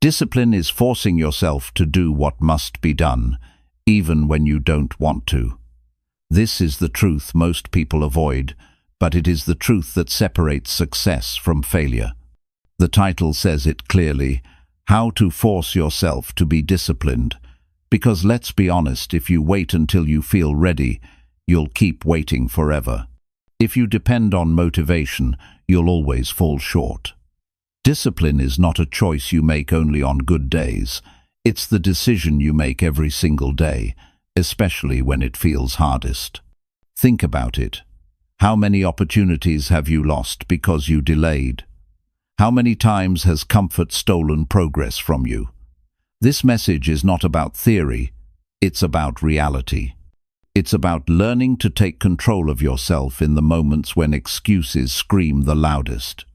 Discipline is forcing yourself to do what must be done, even when you don't want to. This is the truth most people avoid, but it is the truth that separates success from failure. The title says it clearly, How to Force Yourself to Be Disciplined. Because let's be honest, if you wait until you feel ready, you'll keep waiting forever. If you depend on motivation, you'll always fall short. Discipline is not a choice you make only on good days. It's the decision you make every single day, especially when it feels hardest. Think about it. How many opportunities have you lost because you delayed? How many times has comfort stolen progress from you? This message is not about theory, it's about reality. It's about learning to take control of yourself in the moments when excuses scream the loudest.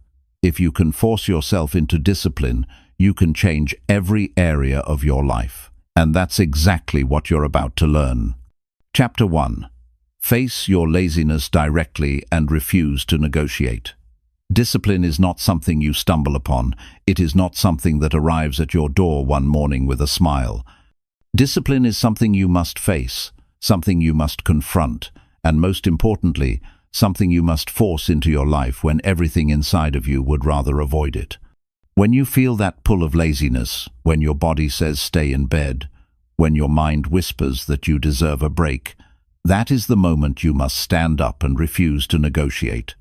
If you can force yourself into discipline, you can change every area of your life. And that's exactly what you're about to learn. Chapter 1. Face your laziness directly and refuse to negotiate. Discipline is not something you stumble upon. It is not something that arrives at your door one morning with a smile. Discipline is something you must face, something you must confront, and most importantly, something you must force into your life when everything inside of you would rather avoid it. When you feel that pull of laziness, when your body says stay in bed, when your mind whispers that you deserve a break, that is the moment you must stand up and refuse to negotiate.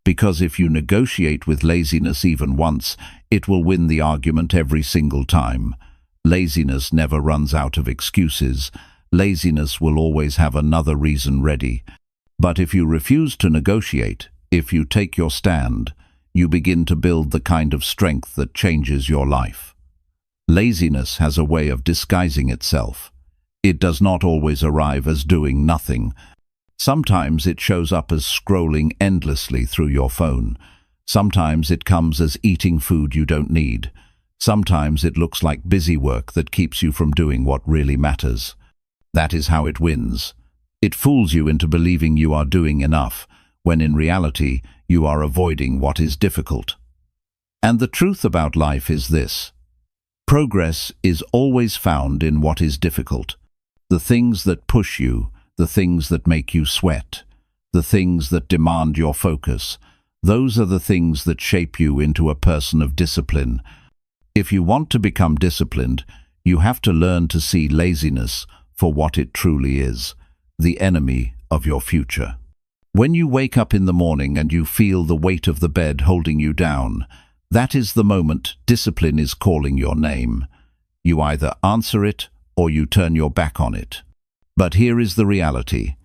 Because if you negotiate with laziness even once, it will win the argument every single time. Laziness never runs out of excuses. Laziness will always have another reason ready. But if you refuse to negotiate, if you take your stand, you begin to build the kind of strength that changes your life. Laziness has a way of disguising itself. It does not always arrive as doing nothing. Sometimes it shows up as scrolling endlessly through your phone. Sometimes it comes as eating food you don't need. Sometimes it looks like busy work that keeps you from doing what really matters. That is how it wins. It fools you into believing you are doing enough, when in reality you are avoiding what is difficult. And the truth about life is this: progress is always found in what is difficult. The things that push you, the things that make you sweat, the things that demand your focus, those are the things that shape you into a person of discipline. If you want to become disciplined, you have to learn to see laziness for what it truly is, the enemy of your future. When you wake up in the morning and you feel the weight of the bed holding you down, that is the moment discipline is calling your name. You either answer it or you turn your back on it. But here is the reality.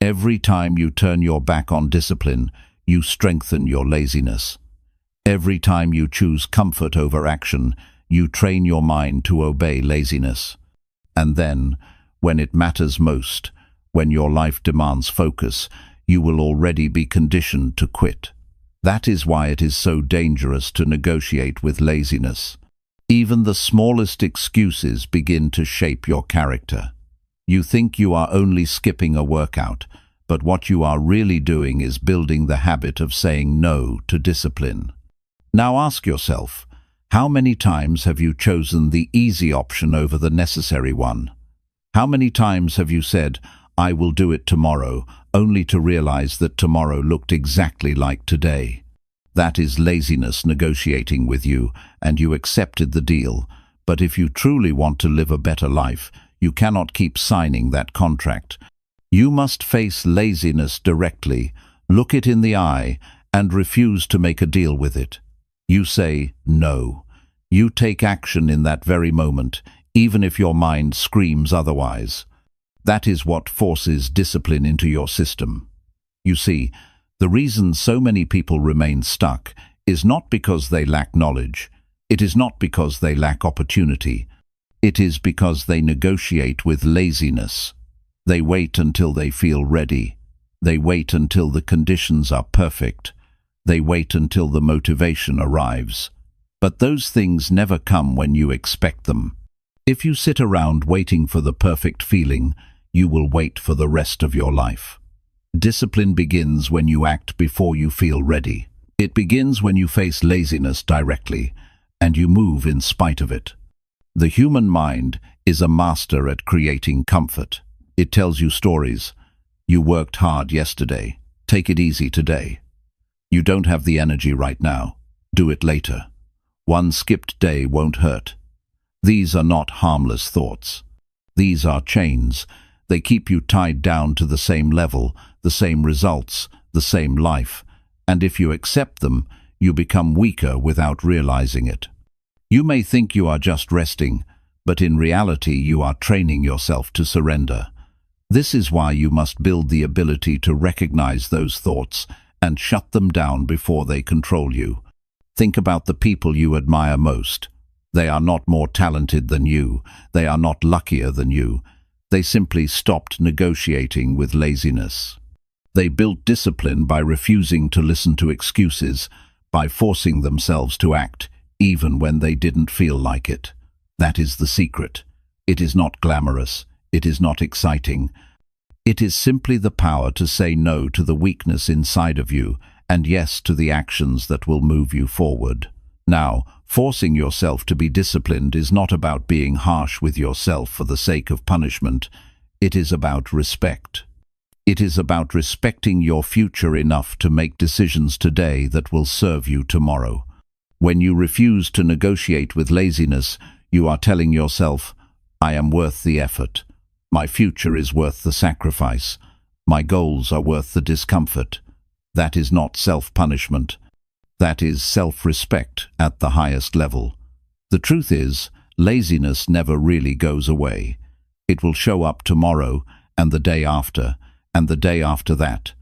Every time you turn your back on discipline, you strengthen your laziness. Every time you choose comfort over action, you train your mind to obey laziness. And then, when it matters most, when your life demands focus, you will already be conditioned to quit. That is why it is so dangerous to negotiate with laziness. Even the smallest excuses begin to shape your character. You think you are only skipping a workout, but what you are really doing is building the habit of saying no to discipline. Now ask yourself, how many times have you chosen the easy option over the necessary one? How many times have you said, I will do it tomorrow, only to realize that tomorrow looked exactly like today? That is laziness negotiating with you, and you accepted the deal. But if you truly want to live a better life, you cannot keep signing that contract. You must face laziness directly, look it in the eye, and refuse to make a deal with it. You say no. You take action in that very moment, even if your mind screams otherwise. That is what forces discipline into your system. You see, the reason so many people remain stuck is not because they lack knowledge. It is not because they lack opportunity. It is because they negotiate with laziness. They wait until they feel ready. They wait until the conditions are perfect. They wait until the motivation arrives. But those things never come when you expect them. If you sit around waiting for the perfect feeling, you will wait for the rest of your life. Discipline begins when you act before you feel ready. It begins when you face laziness directly, and you move in spite of it. The human mind is a master at creating comfort. It tells you stories. You worked hard yesterday. Take it easy today. You don't have the energy right now. Do it later. One skipped day won't hurt. These are not harmless thoughts. These are chains. They keep you tied down to the same level, the same results, the same life. And if you accept them, you become weaker without realizing it. You may think you are just resting, but in reality you are training yourself to surrender. This is why you must build the ability to recognize those thoughts and shut them down before they control you. Think about the people you admire most. They are not more talented than you. They are not luckier than you. They simply stopped negotiating with laziness. They built discipline by refusing to listen to excuses, by forcing themselves to act, even when they didn't feel like it. That is the secret. It is not glamorous. It is not exciting. It is simply the power to say no to the weakness inside of you and yes to the actions that will move you forward. Now, forcing yourself to be disciplined is not about being harsh with yourself for the sake of punishment. It is about respect. It is about respecting your future enough to make decisions today that will serve you tomorrow. When you refuse to negotiate with laziness, you are telling yourself, I am worth the effort. My future is worth the sacrifice. My goals are worth the discomfort. That is not self-punishment. That is self-respect at the highest level. The truth is, laziness never really goes away. It will show up tomorrow, and the day after, and the day after that.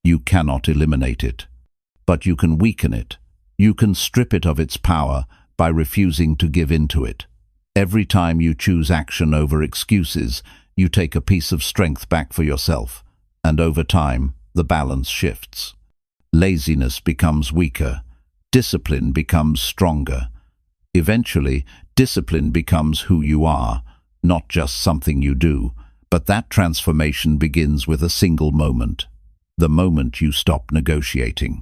You cannot eliminate it. But you can weaken it. You can strip it of its power by refusing to give in to it. Every time you choose action over excuses, you take a piece of strength back for yourself, and over time, the balance shifts. Laziness becomes weaker. Discipline becomes stronger. Eventually, discipline becomes who you are, not just something you do, but that transformation begins with a single moment. The moment you stop negotiating.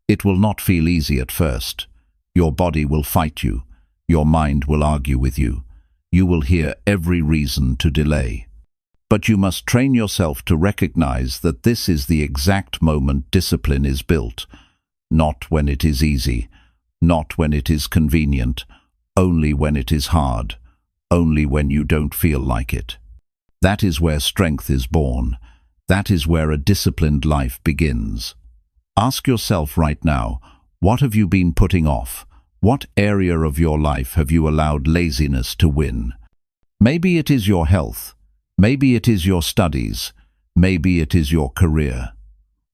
It will not feel easy at first. Your body will fight you. Your mind will argue with you. You will hear every reason to delay. But you must train yourself to recognize that this is the exact moment discipline is built. Not when it is easy, not when it is convenient, only when it is hard, only when you don't feel like it. That is where strength is born. That is where a disciplined life begins. Ask yourself right now, what have you been putting off? What area of your life have you allowed laziness to win? Maybe it is your health. Maybe it is your studies. Maybe it is your career.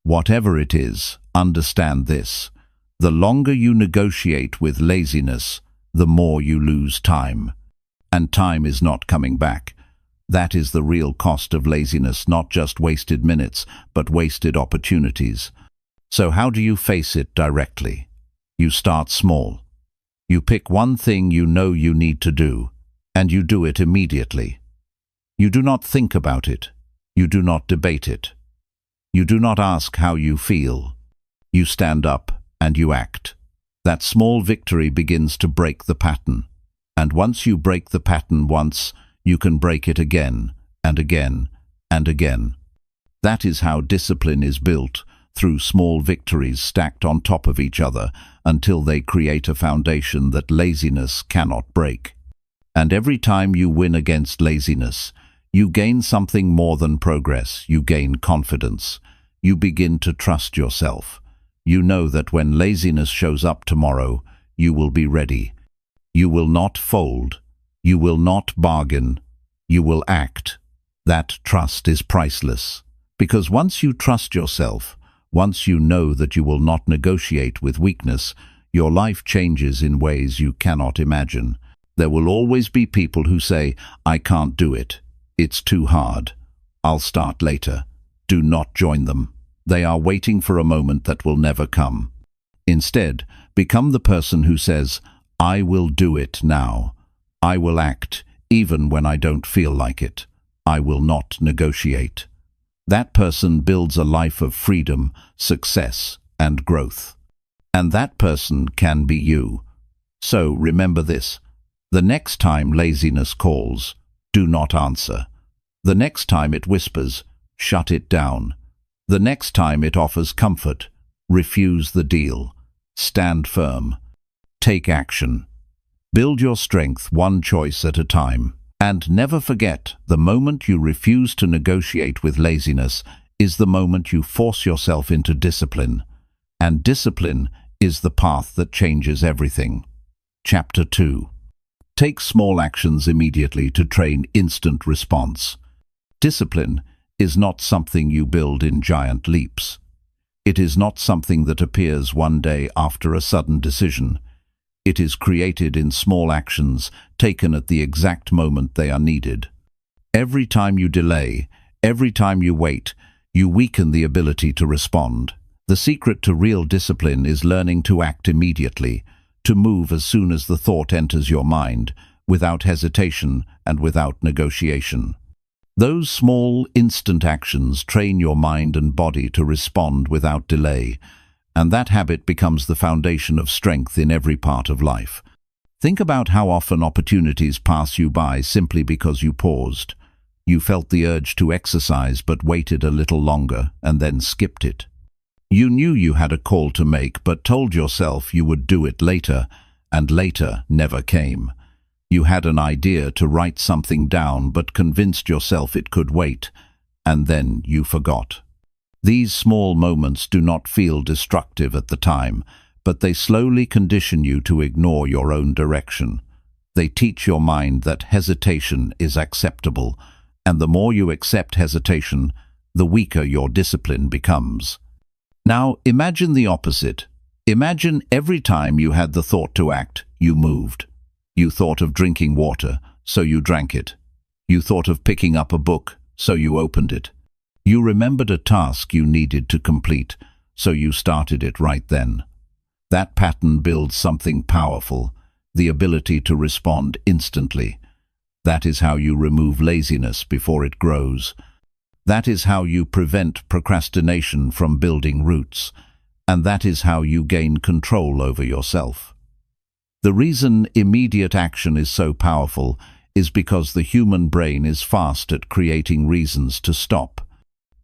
Whatever it is, understand this. The longer you negotiate with laziness, the more you lose time. And time is not coming back. That is the real cost of laziness, not just wasted minutes, but wasted opportunities. So how do you face it directly? You start small. You pick one thing you know you need to do, and you do it immediately. You do not think about it. You do not debate it. You do not ask how you feel. You stand up and you act. That small victory begins to break the pattern. And once you break the pattern once, you can break it again and again and again. That is how discipline is built, through small victories stacked on top of each other until they create a foundation that laziness cannot break. And every time you win against laziness, you gain something more than progress. You gain confidence. You begin to trust yourself. You know that when laziness shows up tomorrow, you will be ready. You will not fold. You will not bargain. You will act. That trust is priceless. Because once you trust yourself, once you know that you will not negotiate with weakness, your life changes in ways you cannot imagine. There will always be people who say, I can't do it. It's too hard. I'll start later. Do not join them. They are waiting for a moment that will never come. Instead, become the person who says, I will do it now. I will act, even when I don't feel like it. I will not negotiate. That person builds a life of freedom, success, and growth. And that person can be you. So remember this. The next time laziness calls, do not answer. The next time it whispers, shut it down. The next time it offers comfort, refuse the deal. Stand firm. Take action. Build your strength one choice at a time. And never forget, the moment you refuse to negotiate with laziness is the moment you force yourself into discipline. And discipline is the path that changes everything. Chapter 2. Take small actions immediately to train instant response. Discipline is not something you build in giant leaps. It is not something that appears one day after a sudden decision. It is created in small actions taken at the exact moment they are needed. Every time you delay, every time you wait, you weaken the ability to respond. The secret to real discipline is learning to act immediately, to move as soon as the thought enters your mind, without hesitation and without negotiation. Those small, instant actions train your mind and body to respond without delay, and that habit becomes the foundation of strength in every part of life. Think about how often opportunities pass you by simply because you paused. You felt the urge to exercise but waited a little longer and then skipped it. You knew you had a call to make but told yourself you would do it later, and later never came. You had an idea to write something down but convinced yourself it could wait, and then you forgot. These small moments do not feel destructive at the time, but they slowly condition you to ignore your own direction. They teach your mind that hesitation is acceptable, and the more you accept hesitation, the weaker your discipline becomes. Now imagine the opposite. Imagine every time you had the thought to act, you moved. You thought of drinking water, so you drank it. You thought of picking up a book, so you opened it. You remembered a task you needed to complete, so you started it right then. That pattern builds something powerful, the ability to respond instantly. That is how you remove laziness before it grows. That is how you prevent procrastination from building roots, and that is how you gain control over yourself. The reason immediate action is so powerful is because the human brain is fast at creating reasons to stop.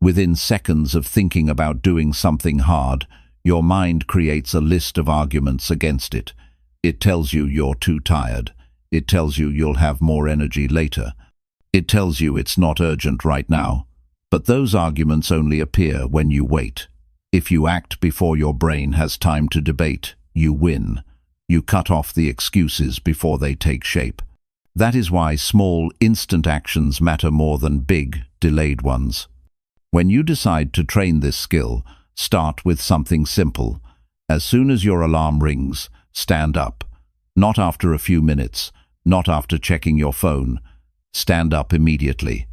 Within seconds of thinking about doing something hard, your mind creates a list of arguments against it. It tells you you're too tired. It tells you you'll have more energy later. It tells you it's not urgent right now. But those arguments only appear when you wait. If you act before your brain has time to debate, you win. You cut off the excuses before they take shape. That is why small, instant actions matter more than big, delayed ones. When you decide to train this skill, start with something simple. As soon as your alarm rings, stand up. Not after a few minutes, not after checking your phone. Stand up immediately.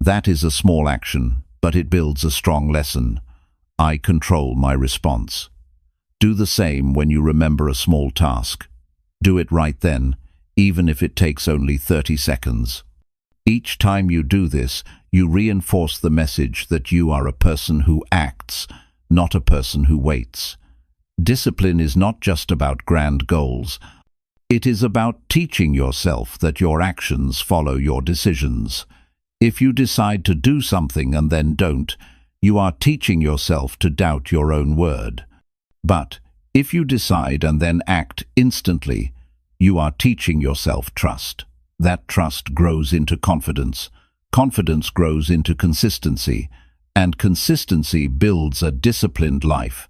That is a small action, but it builds a strong lesson. I control my response. Do the same when you remember a small task. Do it right then, even if it takes only 30 seconds. Each time you do this, you reinforce the message that you are a person who acts, not a person who waits. Discipline is not just about grand goals. It is about teaching yourself that your actions follow your decisions. If you decide to do something and then don't, you are teaching yourself to doubt your own word. But if you decide and then act instantly, you are teaching yourself trust. That trust grows into confidence. Confidence grows into consistency, and consistency builds a disciplined life.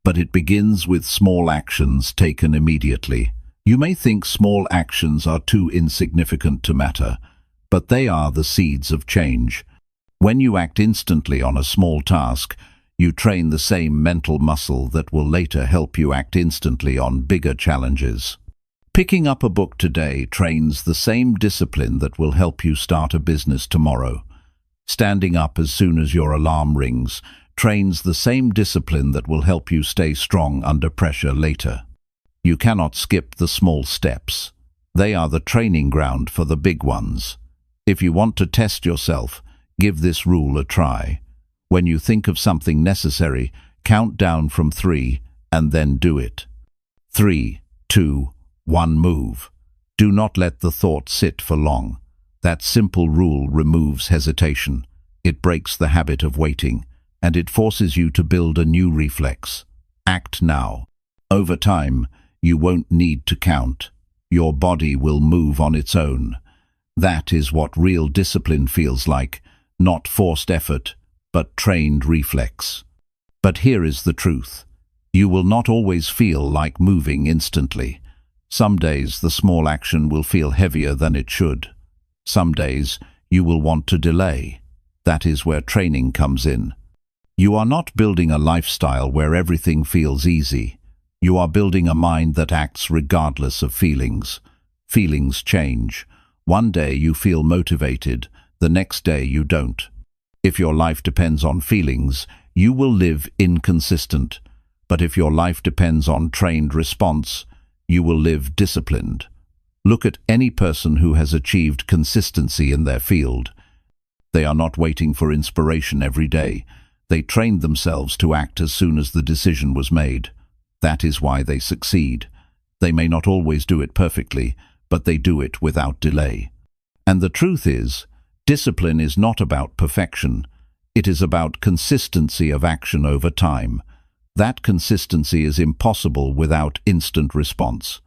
But it begins with small actions taken immediately. You may think small actions are too insignificant to matter, but they are the seeds of change. When you act instantly on a small task, you train the same mental muscle that will later help you act instantly on bigger challenges. Picking up a book today trains the same discipline that will help you start a business tomorrow. Standing up as soon as your alarm rings trains the same discipline that will help you stay strong under pressure later. You cannot skip the small steps. They are the training ground for the big ones. If you want to test yourself, give this rule a try. When you think of something necessary, count down from 3 and then do it. 3, 2, 1, move. Do not let the thought sit for long. That simple rule removes hesitation. It breaks the habit of waiting, and it forces you to build a new reflex. Act now. Over time, you won't need to count. Your body will move on its own. That is what real discipline feels like, not forced effort, but trained reflex. But here is the truth. You will not always feel like moving instantly. Some days the small action will feel heavier than it should. Some days you will want to delay. That is where training comes in. You are not building a lifestyle where everything feels easy. You are building a mind that acts regardless of feelings. Feelings change. One day you feel motivated, the next day you don't. If your life depends on feelings, you will live inconsistent. But if your life depends on trained response, you will live disciplined. Look at any person who has achieved consistency in their field. They are not waiting for inspiration every day. They trained themselves to act as soon as the decision was made. That is why they succeed. They may not always do it perfectly, but they do it without delay. And the truth is, discipline is not about perfection. It is about consistency of action over time. That consistency is impossible without instant response.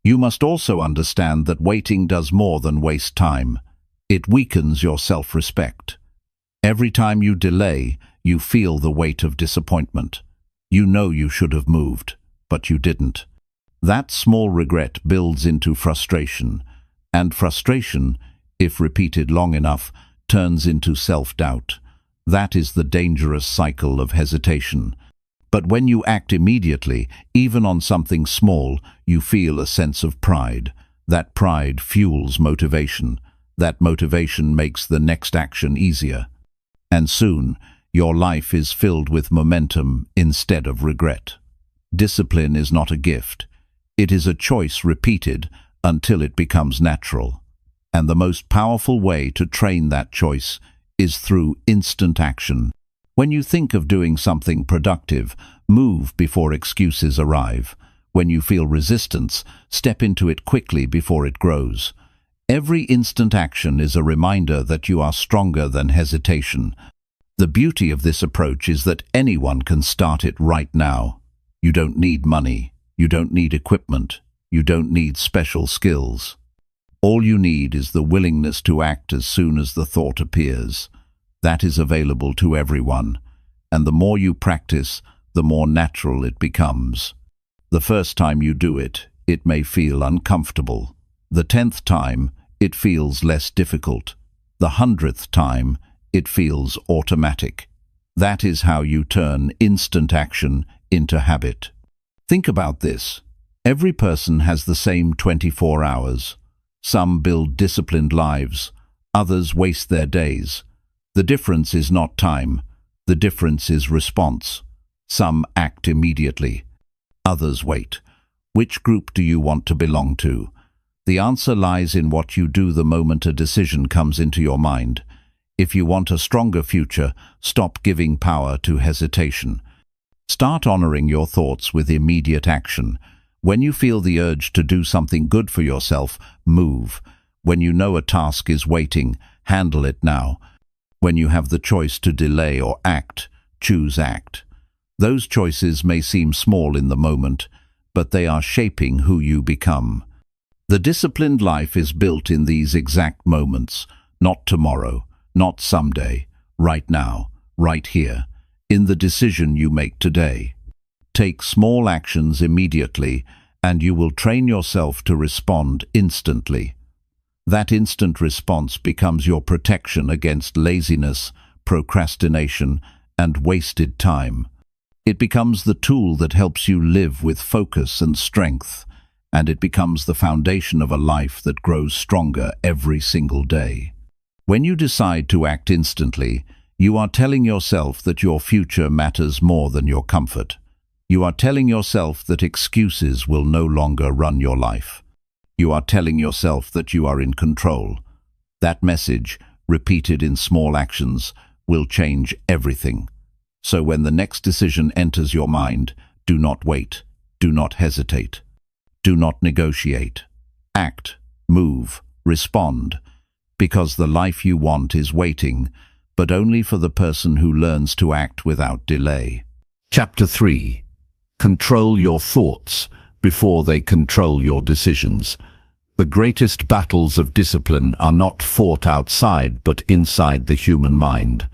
You must also understand that waiting does more than waste time. It weakens your self-respect. Every time you delay, you feel the weight of disappointment. You know you should have moved, but you didn't. That small regret builds into frustration, and frustration, if repeated long enough, turns into self-doubt. That is the dangerous cycle of hesitation. But when you act immediately, even on something small, you feel a sense of pride. That pride fuels motivation. That motivation makes the next action easier. And soon, your life is filled with momentum instead of regret. Discipline is not a gift. It is a choice repeated until it becomes natural. And the most powerful way to train that choice is through instant action. When you think of doing something productive, move before excuses arrive. When you feel resistance, step into it quickly before it grows. Every instant action is a reminder that you are stronger than hesitation. The beauty of this approach is that anyone can start it right now. You don't need money. You don't need equipment. You don't need special skills. All you need is the willingness to act as soon as the thought appears. That is available to everyone, and the more you practice, the more natural it becomes. The first time you do it, it may feel uncomfortable. The 10th time, it feels less difficult. The 100th time, it feels automatic. That is how you turn instant action into habit. Think about this. Every person has the same 24 hours. Some build disciplined lives, others waste their days. The difference is not time, the difference is response. Some act immediately, others wait. Which group do you want to belong to? The answer lies in what you do the moment a decision comes into your mind. If you want a stronger future, stop giving power to hesitation. Start honoring your thoughts with immediate action. When you feel the urge to do something good for yourself, move. When you know a task is waiting, handle it now. When you have the choice to delay or act, choose act. Those choices may seem small in the moment, but they are shaping who you become. The disciplined life is built in these exact moments, not tomorrow, not someday, right now, right here, in the decision you make today. Take small actions immediately, and you will train yourself to respond instantly. That instant response becomes your protection against laziness, procrastination, and wasted time. It becomes the tool that helps you live with focus and strength, and it becomes the foundation of a life that grows stronger every single day. When you decide to act instantly, you are telling yourself that your future matters more than your comfort. You are telling yourself that excuses will no longer run your life. You are telling yourself that you are in control. That message, repeated in small actions, will change everything. So when the next decision enters your mind, do not wait, do not hesitate, do not negotiate. Act, move, respond, because the life you want is waiting, but only for the person who learns to act without delay. Chapter 3. Control your thoughts before they control your decisions. The greatest battles of discipline are not fought outside but inside the human mind.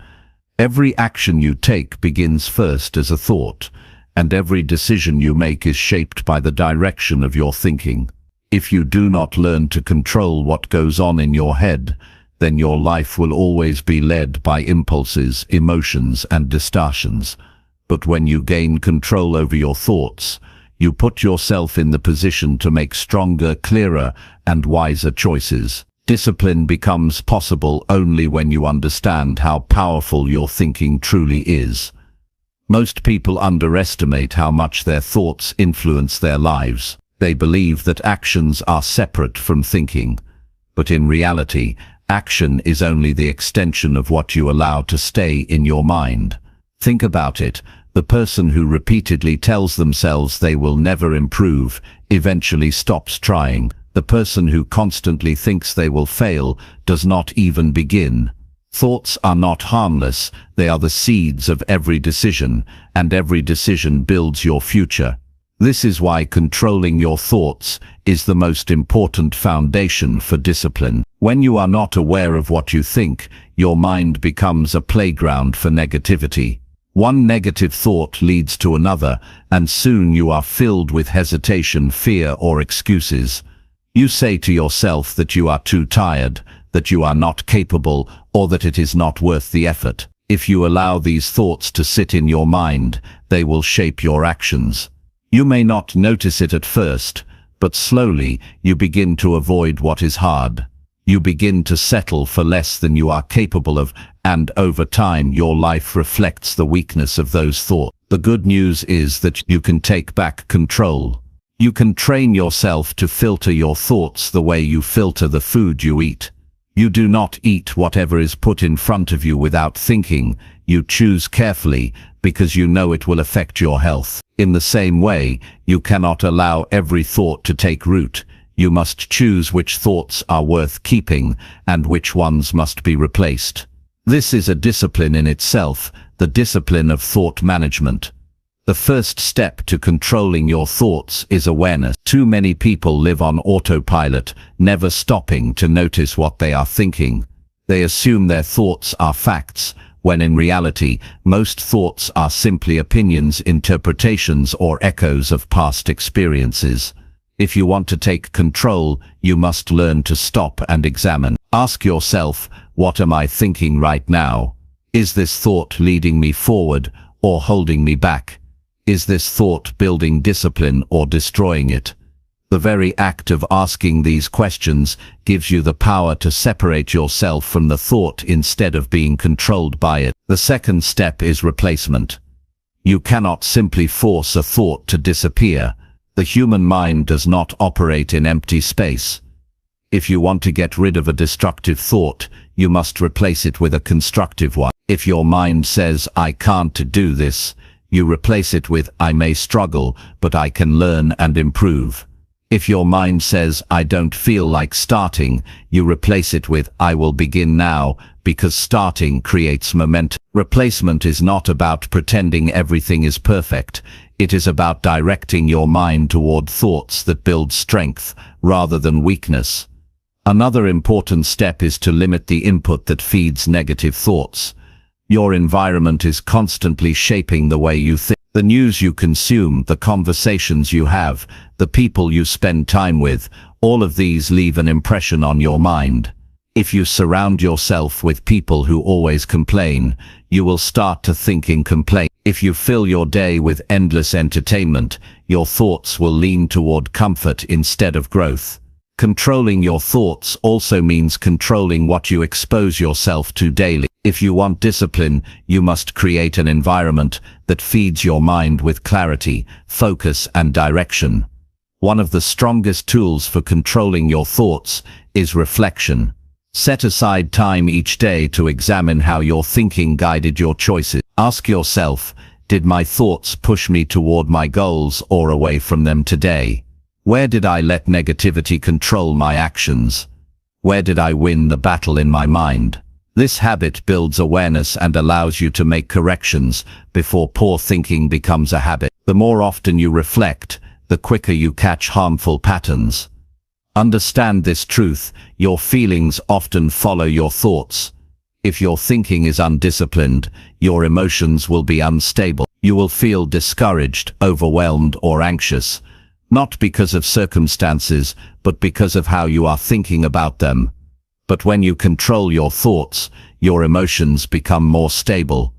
Every action you take begins first as a thought, and every decision you make is shaped by the direction of your thinking. If you do not learn to control what goes on in your head, then your life will always be led by impulses, emotions, and distortions. But when you gain control over your thoughts, you put yourself in the position to make stronger, clearer, and wiser choices. Discipline becomes possible only when you understand how powerful your thinking truly is. Most people underestimate how much their thoughts influence their lives. They believe that actions are separate from thinking. But in reality, action is only the extension of what you allow to stay in your mind. Think about it. The person who repeatedly tells themselves they will never improve eventually stops trying. The person who constantly thinks they will fail does not even begin. Thoughts are not harmless. They are the seeds of every decision, and every decision builds your future. This is why controlling your thoughts is the most important foundation for discipline. When you are not aware of what you think, your mind becomes a playground for negativity. One negative thought leads to another, and soon you are filled with hesitation, fear, or excuses. You say to yourself that you are too tired, that you are not capable, or that it is not worth the effort. If you allow these thoughts to sit in your mind, they will shape your actions. You may not notice it at first, but slowly you begin to avoid what is hard. You begin to settle for less than you are capable of, and over time your life reflects the weakness of those thoughts. The good news is that you can take back control. You can train yourself to filter your thoughts the way you filter the food you eat. You do not eat whatever is put in front of you without thinking. You choose carefully because you know it will affect your health. In the same way, you cannot allow every thought to take root. You must choose which thoughts are worth keeping and which ones must be replaced. This is a discipline in itself, the discipline of thought management. The first step to controlling your thoughts is awareness. Too many people live on autopilot, never stopping to notice what they are thinking. They assume their thoughts are facts, when in reality, most thoughts are simply opinions, interpretations, or echoes of past experiences. If you want to take control, you must learn to stop and examine. Ask yourself, what am I thinking right now? Is this thought leading me forward or holding me back? Is this thought building discipline or destroying it? The very act of asking these questions gives you the power to separate yourself from the thought instead of being controlled by it. The second step is replacement. You cannot simply force a thought to disappear. The human mind does not operate in empty space. If you want to get rid of a destructive thought, you must replace it with a constructive one. If your mind says, "I can't do this," you replace it with, "I may struggle, but I can learn and improve." If your mind says, "I don't feel like starting," you replace it with, "I will begin now," because starting creates momentum. Replacement is not about pretending everything is perfect. It is about directing your mind toward thoughts that build strength rather than weakness. Another important step is to limit the input that feeds negative thoughts. Your environment is constantly shaping the way you think. The news you consume, the conversations you have, the people you spend time with, all of these leave an impression on your mind. If you surround yourself with people who always complain, you will start to think in complaint. If you fill your day with endless entertainment, your thoughts will lean toward comfort instead of growth. Controlling your thoughts also means controlling what you expose yourself to daily. If you want discipline, you must create an environment that feeds your mind with clarity, focus, and direction. One of the strongest tools for controlling your thoughts is reflection. Set aside time each day to examine how your thinking guided your choices. Ask yourself, did my thoughts push me toward my goals or away from them today? Where did I let negativity control my actions? Where did I win the battle in my mind? This habit builds awareness and allows you to make corrections before poor thinking becomes a habit. The more often you reflect, the quicker you catch harmful patterns. Understand this truth: your feelings often follow your thoughts. If your thinking is undisciplined, your emotions will be unstable. You will feel discouraged, overwhelmed, or anxious, not because of circumstances, but because of how you are thinking about them. But when you control your thoughts, your emotions become more stable.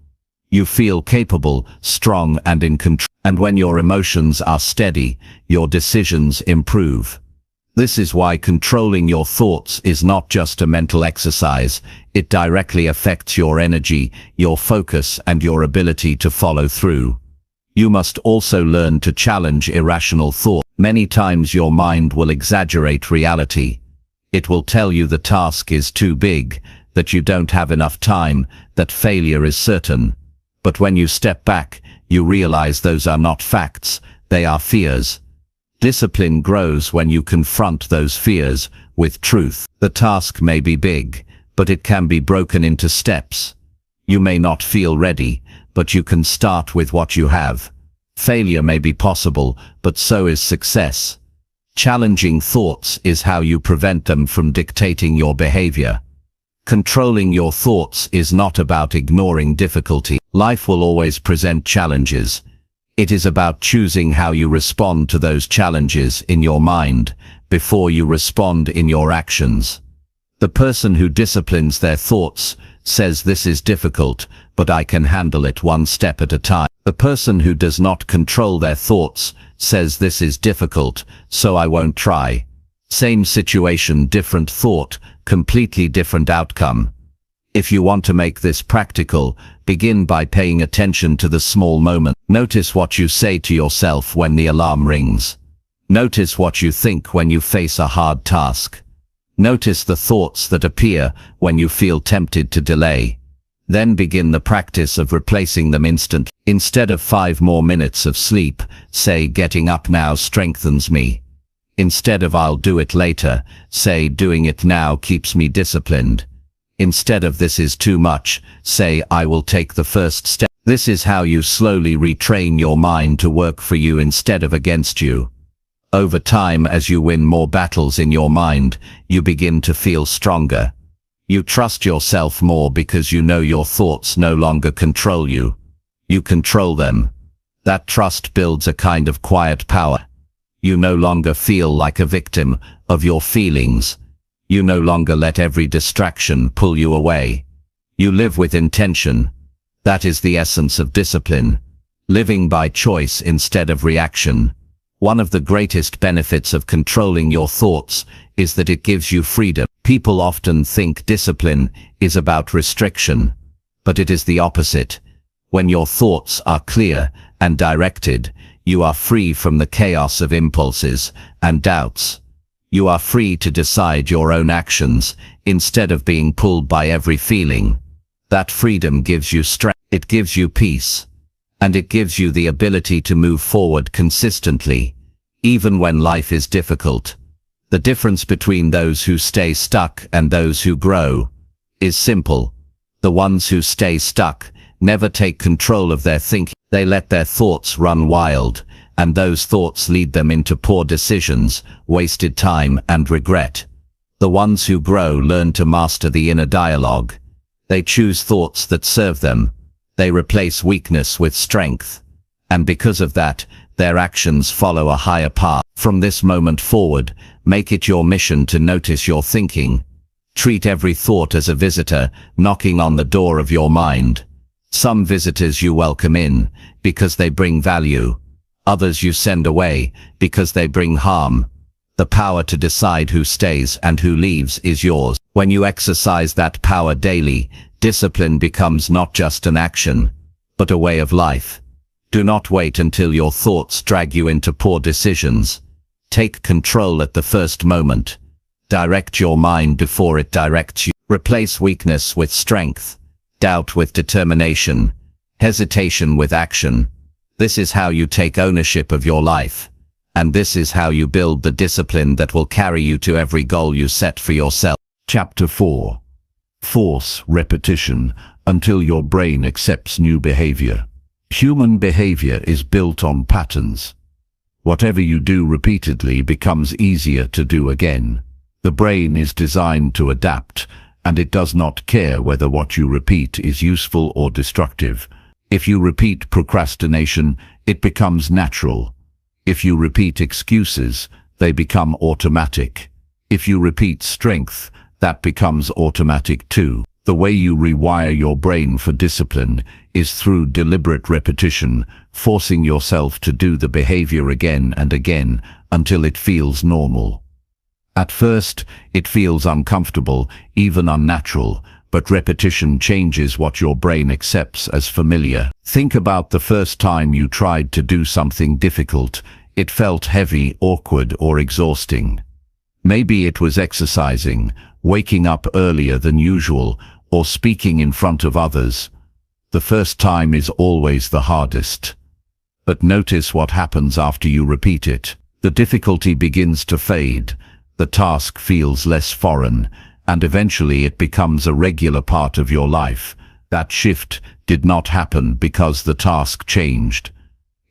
You feel capable, strong, and in control. And when your emotions are steady, your decisions improve. This is why controlling your thoughts is not just a mental exercise. It directly affects your energy, your focus, and your ability to follow through. You must also learn to challenge irrational thought. Many times your mind will exaggerate reality. It will tell you the task is too big, that you don't have enough time, that failure is certain. But when you step back, you realize those are not facts, they are fears. Discipline grows when you confront those fears with truth. The task may be big, but it can be broken into steps. You may not feel ready, but you can start with what you have. Failure may be possible, but so is success. Challenging thoughts is how you prevent them from dictating your behavior. Controlling your thoughts is not about ignoring difficulty. Life will always present challenges. It is about choosing how you respond to those challenges in your mind before you respond in your actions. The person who disciplines their thoughts says, "This is difficult, but I can handle it one step at a time." The person who does not control their thoughts says, "This is difficult, so I won't try." Same situation, different thought, completely different outcome. If you want to make this practical, begin by paying attention to the small moment. Notice what you say to yourself when the alarm rings. Notice what you think when you face a hard task. Notice the thoughts that appear when you feel tempted to delay. Then begin the practice of replacing them instantly. Instead of 5 more minutes of sleep, say, "Getting up now strengthens me." Instead of "I'll do it later," say, "Doing it now keeps me disciplined." Instead of "This is too much," say, "I will take the first step." This is how you slowly retrain your mind to work for you instead of against you. Over time, as you win more battles in your mind, you begin to feel stronger. You trust yourself more because you know your thoughts no longer control you. You control them. That trust builds a kind of quiet power. You no longer feel like a victim of your feelings. You no longer let every distraction pull you away. You live with intention. That is the essence of discipline. Living by choice instead of reaction. One of the greatest benefits of controlling your thoughts is that it gives you freedom. People often think discipline is about restriction, but it is the opposite. When your thoughts are clear and directed, you are free from the chaos of impulses and doubts. You are free to decide your own actions instead of being pulled by every feeling. That freedom gives you strength, it gives you peace, and it gives you the ability to move forward consistently, even when life is difficult. The difference between those who stay stuck and those who grow is simple. The ones who stay stuck never take control of their thinking. They let their thoughts run wild, and those thoughts lead them into poor decisions, wasted time, and regret. The ones who grow learn to master the inner dialogue. They choose thoughts that serve them. They replace weakness with strength. And because of that, their actions follow a higher path. From this moment forward, make it your mission to notice your thinking. Treat every thought as a visitor knocking on the door of your mind. Some visitors you welcome in because they bring value. Others you send away because they bring harm. The power to decide who stays and who leaves is yours. When you exercise that power daily, discipline becomes not just an action, but a way of life. Do not wait until your thoughts drag you into poor decisions. Take control at the first moment. Direct your mind before it directs you. Replace weakness with strength, doubt with determination, hesitation with action. This is how you take ownership of your life. And this is how you build the discipline that will carry you to every goal you set for yourself. Chapter 4. Force repetition until your brain accepts new behavior. Human behavior is built on patterns. Whatever you do repeatedly becomes easier to do again. The brain is designed to adapt, and it does not care whether what you repeat is useful or destructive. If you repeat procrastination, it becomes natural. If you repeat excuses, they become automatic. If you repeat strength, that becomes automatic too. The way you rewire your brain for discipline is through deliberate repetition, forcing yourself to do the behavior again and again until it feels normal. At first, it feels uncomfortable, even unnatural, but repetition changes what your brain accepts as familiar. Think about the first time you tried to do something difficult. It felt heavy, awkward, or exhausting. Maybe it was exercising, waking up earlier than usual, or speaking in front of others. The first time is always the hardest. But notice what happens after you repeat it. The difficulty begins to fade, the task feels less foreign, and eventually it becomes a regular part of your life. That shift did not happen because the task changed.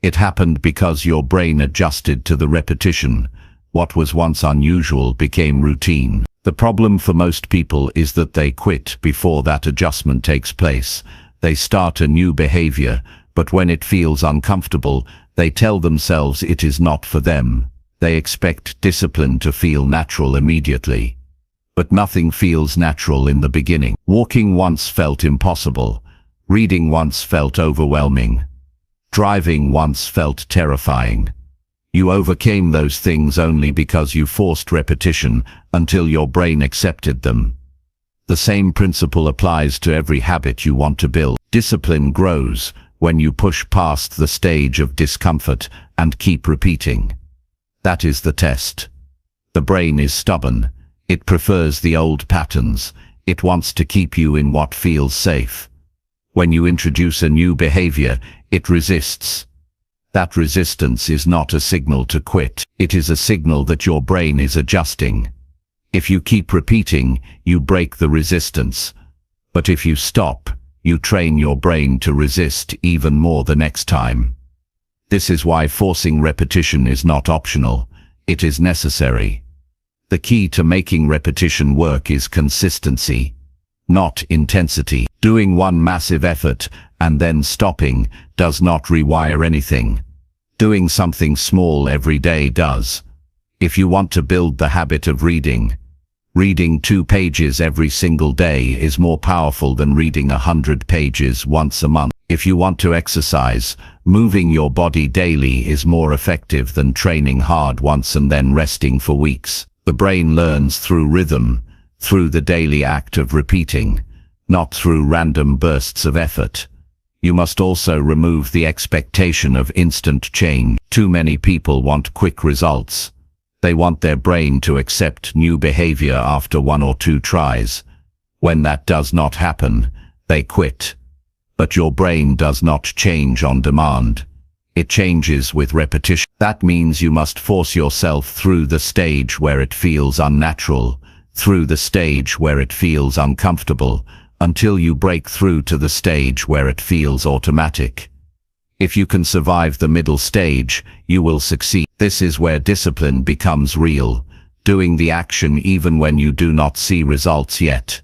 It happened because your brain adjusted to the repetition. What was once unusual became routine. The problem for most people is that they quit before that adjustment takes place. They start a new behavior, but when it feels uncomfortable, they tell themselves it is not for them. They expect discipline to feel natural immediately. But nothing feels natural in the beginning. Walking once felt impossible. Reading once felt overwhelming. Driving once felt terrifying. You overcame those things only because you forced repetition until your brain accepted them. The same principle applies to every habit you want to build. Discipline grows when you push past the stage of discomfort and keep repeating. That is the test. The brain is stubborn. It prefers the old patterns. It wants to keep you in what feels safe. When you introduce a new behavior, it resists. That resistance is not a signal to quit. It is a signal that your brain is adjusting. If you keep repeating, you break the resistance. But if you stop, you train your brain to resist even more the next time. This is why forcing repetition is not optional. It is necessary. The key to making repetition work is consistency, not intensity. Doing one massive effort and then stopping does not rewire anything. Doing something small every day does. If you want to build the habit of reading, reading 2 pages every single day is more powerful than reading 100 pages once a month. If you want to exercise, moving your body daily is more effective than training hard once and then resting for weeks. The brain learns through rhythm, through the daily act of repeating, not through random bursts of effort. You must also remove the expectation of instant change. Too many people want quick results. They want their brain to accept new behavior after 1 or 2 tries. When that does not happen, they quit. But your brain does not change on demand. It changes with repetition. That means you must force yourself through the stage where it feels unnatural, through the stage where it feels uncomfortable, until you break through to the stage where it feels automatic. If you can survive the middle stage, you will succeed. This is where discipline becomes real, doing the action even when you do not see results yet.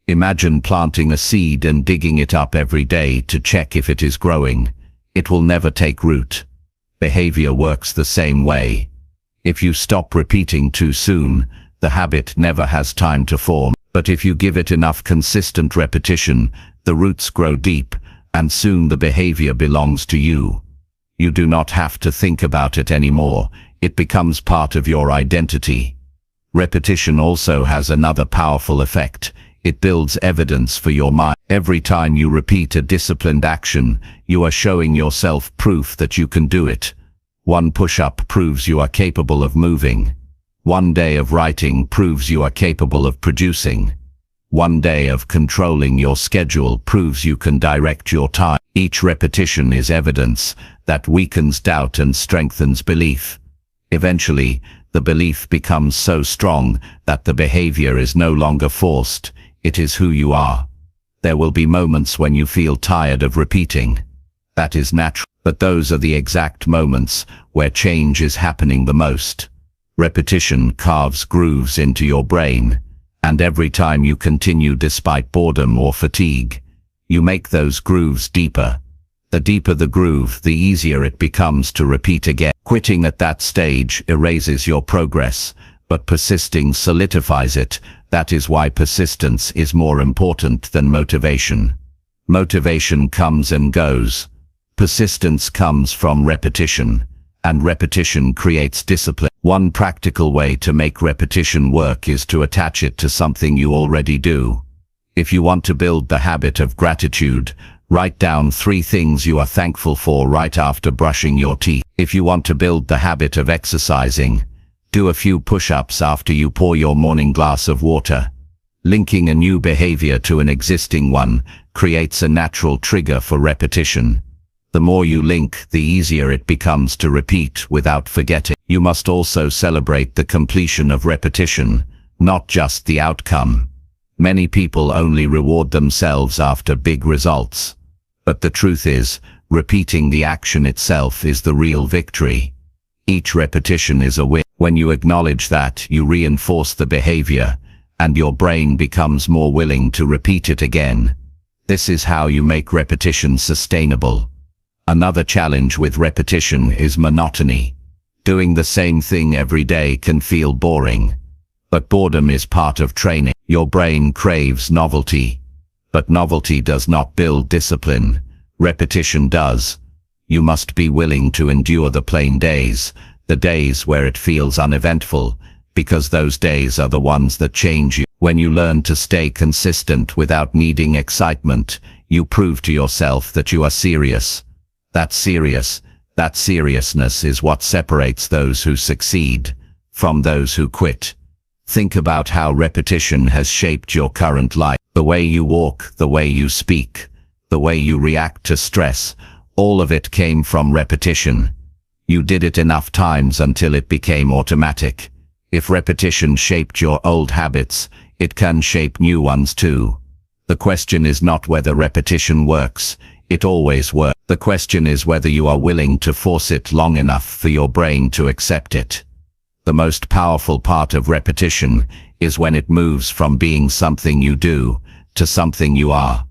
Imagine planting a seed and digging it up every day to check if it is growing. It will never take root. Behavior works the same way. If you stop repeating too soon, the habit never has time to form. But if you give it enough consistent repetition, the roots grow deep, and soon the behavior belongs to you. You do not have to think about it anymore. It becomes part of your identity. Repetition also has another powerful effect. It builds evidence for your mind. Every time you repeat a disciplined action, you are showing yourself proof that you can do it. 1 push-up proves you are capable of moving. 1 day of writing proves you are capable of producing. 1 day of controlling your schedule proves you can direct your time. Each repetition is evidence that weakens doubt and strengthens belief. Eventually, the belief becomes so strong that the behavior is no longer forced, it is who you are. There will be moments when you feel tired of repeating. That is natural, but those are the exact moments where change is happening the most. Repetition carves grooves into your brain, and every time you continue despite boredom or fatigue, you make those grooves deeper. The deeper the groove, the easier it becomes to repeat again. Quitting at that stage erases your progress, but persisting solidifies it. That is why persistence is more important than motivation. Motivation comes and goes. Persistence comes from repetition, and repetition creates discipline. One practical way to make repetition work is to attach it to something you already do. If you want to build the habit of gratitude, write down 3 things you are thankful for right after brushing your teeth. If you want to build the habit of exercising, do a few push-ups after you pour your morning glass of water. Linking a new behavior to an existing one creates a natural trigger for repetition. The more you link, the easier it becomes to repeat without forgetting. You must also celebrate the completion of repetition, not just the outcome. Many people only reward themselves after big results. But the truth is, repeating the action itself is the real victory. Each repetition is a win. When you acknowledge that, you reinforce the behavior, and your brain becomes more willing to repeat it again. This is how you make repetition sustainable. Another challenge with repetition is monotony. Doing the same thing every day can feel boring. But boredom is part of training. Your brain craves novelty. But novelty does not build discipline. Repetition does. You must be willing to endure the plain days, the days where it feels uneventful, because those days are the ones that change you. When you learn to stay consistent without needing excitement, you prove to yourself that you are serious. That seriousness is what separates those who succeed from those who quit. Think about how repetition has shaped your current life. The way you walk, the way you speak, the way you react to stress, all of it came from repetition. You did it enough times until it became automatic. If repetition shaped your old habits, it can shape new ones too. The question is not whether repetition works. It always works. The question is whether you are willing to force it long enough for your brain to accept it. The most powerful part of repetition is when it moves from being something you do to something you are.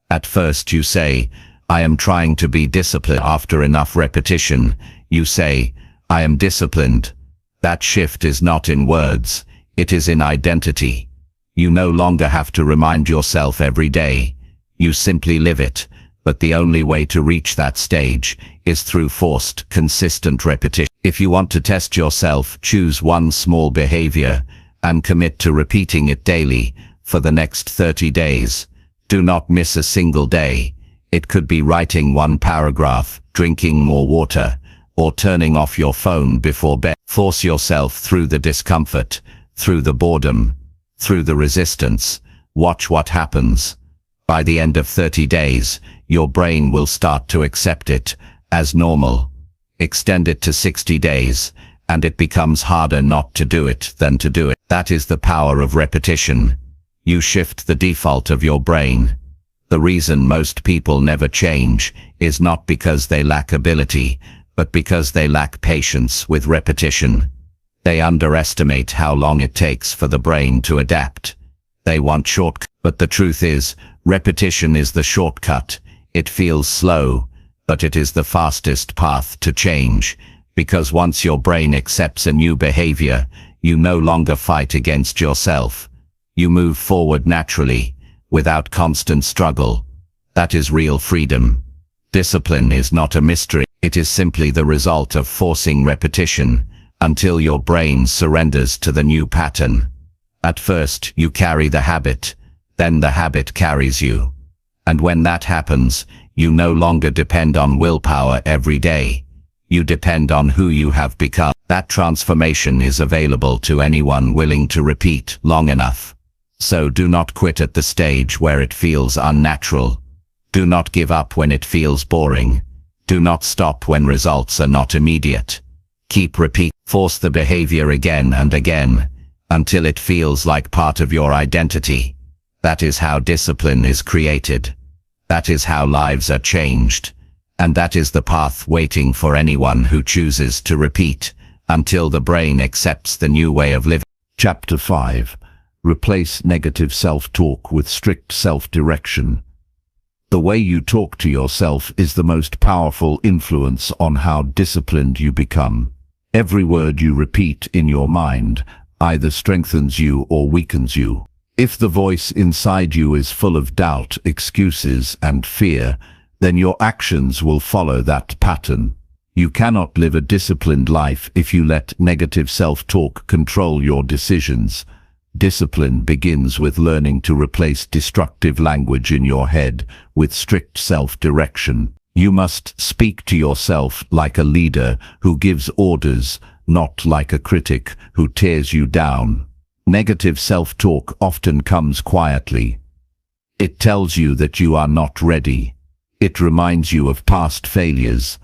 At first you say, I am trying to be disciplined. After enough repetition, you say, I am disciplined. That shift is not in words, it is in identity. You no longer have to remind yourself every day. You simply live it. But the only way to reach that stage is through forced, consistent repetition. If you want to test yourself, choose one small behavior and commit to repeating it daily for the next 30 days. Do not miss a single day. It could be writing 1 paragraph, drinking more water, or turning off your phone before bed. Force yourself through the discomfort, through the boredom, through the resistance. Watch what happens. By the end of 30 days, your brain will start to accept it as normal. Extend it to 60 days, and it becomes harder not to do it than to do it. That is the power of repetition. You shift the default of your brain. The reason most people never change is not because they lack ability, but because they lack patience with repetition. They underestimate how long it takes for the brain to adapt. They want shortcuts. But the truth is, repetition is the shortcut. It feels slow, but it is the fastest path to change, because once your brain accepts a new behavior, you no longer fight against yourself. You move forward naturally, without constant struggle. That is real freedom. Discipline is not a mystery. It is simply the result of forcing repetition until your brain surrenders to the new pattern. At first, you carry the habit, then the habit carries you. And when that happens, you no longer depend on willpower every day. You depend on who you have become. That transformation is available to anyone willing to repeat long enough. So do not quit at the stage where it feels unnatural. Do not give up when it feels boring. Do not stop when results are not immediate. Keep repeat. Force the behavior again and again, until it feels like part of your identity. That is how discipline is created. That is how lives are changed. And that is the path waiting for anyone who chooses to repeat, until the brain accepts the new way of living. Chapter 5. Replace negative self-talk with strict self-direction. The way you talk to yourself is the most powerful influence on how disciplined you become. Every word you repeat in your mind either strengthens you or weakens you. If the voice inside you is full of doubt, excuses, and fear, then your actions will follow that pattern. You cannot live a disciplined life if you let negative self-talk control your decisions. Discipline begins with learning to replace destructive language in your head with strict self-direction. You must speak to yourself like a leader who gives orders, not like a critic who tears you down. Negative self-talk often comes quietly. It tells you that you are not ready. It reminds you of past failures.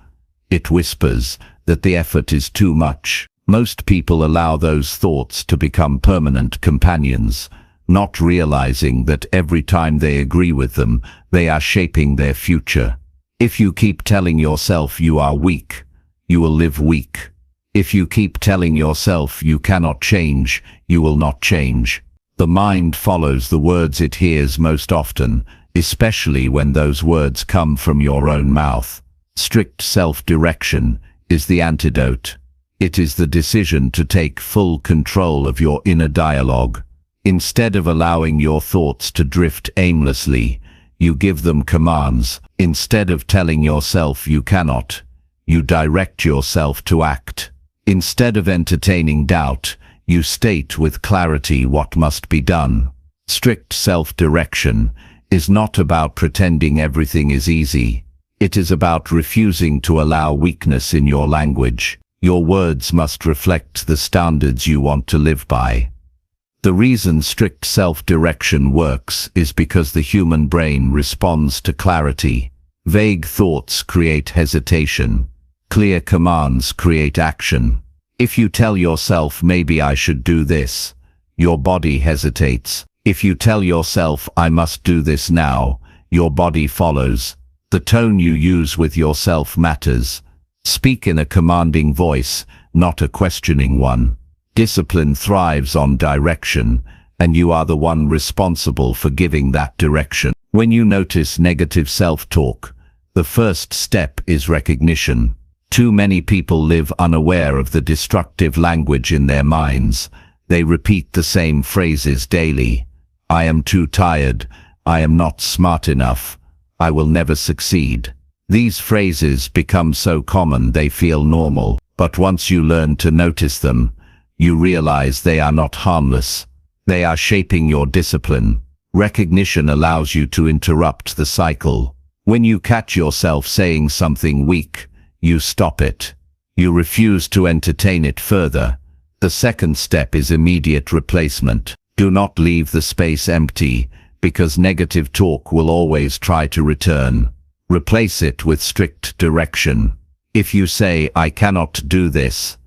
It whispers that the effort is too much. Most people allow those thoughts to become permanent companions, not realizing that every time they agree with them, they are shaping their future. If you keep telling yourself you are weak, you will live weak. If you keep telling yourself you cannot change, you will not change. The mind follows the words it hears most often, especially when those words come from your own mouth. Strict self-direction is the antidote. It is the decision to take full control of your inner dialogue. Instead of allowing your thoughts to drift aimlessly, you give them commands. Instead of telling yourself you cannot, you direct yourself to act. Instead of entertaining doubt, you state with clarity what must be done. Strict self-direction is not about pretending everything is easy. It is about refusing to allow weakness in your language. Your words must reflect the standards you want to live by. The reason strict self-direction works is because the human brain responds to clarity. Vague thoughts create hesitation. Clear commands create action. If you tell yourself, maybe I should do this, your body hesitates. If you tell yourself, I must do this now, your body follows. The tone you use with yourself matters. Speak in a commanding voice, not a questioning one. Discipline thrives on direction, and you are the one responsible for giving that direction. When you notice negative self-talk, the first step is recognition. Too many people live unaware of the destructive language in their minds. They repeat the same phrases daily. I am too tired. I am not smart enough. I will never succeed. These phrases become so common they feel normal, but once you learn to notice them, you realize they are not harmless. They are shaping your discipline. Recognition allows you to interrupt the cycle. When you catch yourself saying something weak, you stop it. You refuse to entertain it further. The second step is immediate replacement. Do not leave the space empty, because negative talk will always try to return. Replace it with strict direction. If you say, I cannot do this,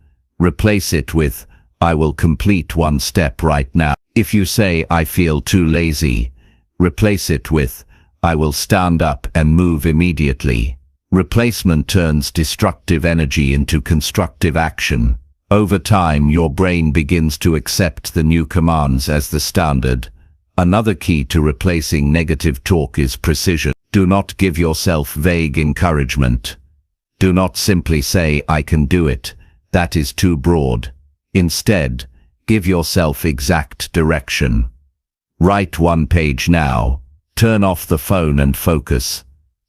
replace it with, I will complete one step right now. If you say, I feel too lazy, replace it with, I will stand up and move immediately. Replacement turns destructive energy into constructive action. Over time, your brain begins to accept the new commands as the standard. Another key to replacing negative talk is precision. Do not give yourself vague encouragement. Do not simply say, I can do it. That is too broad. Instead, give yourself exact direction. Write one page now. Turn off the phone and focus.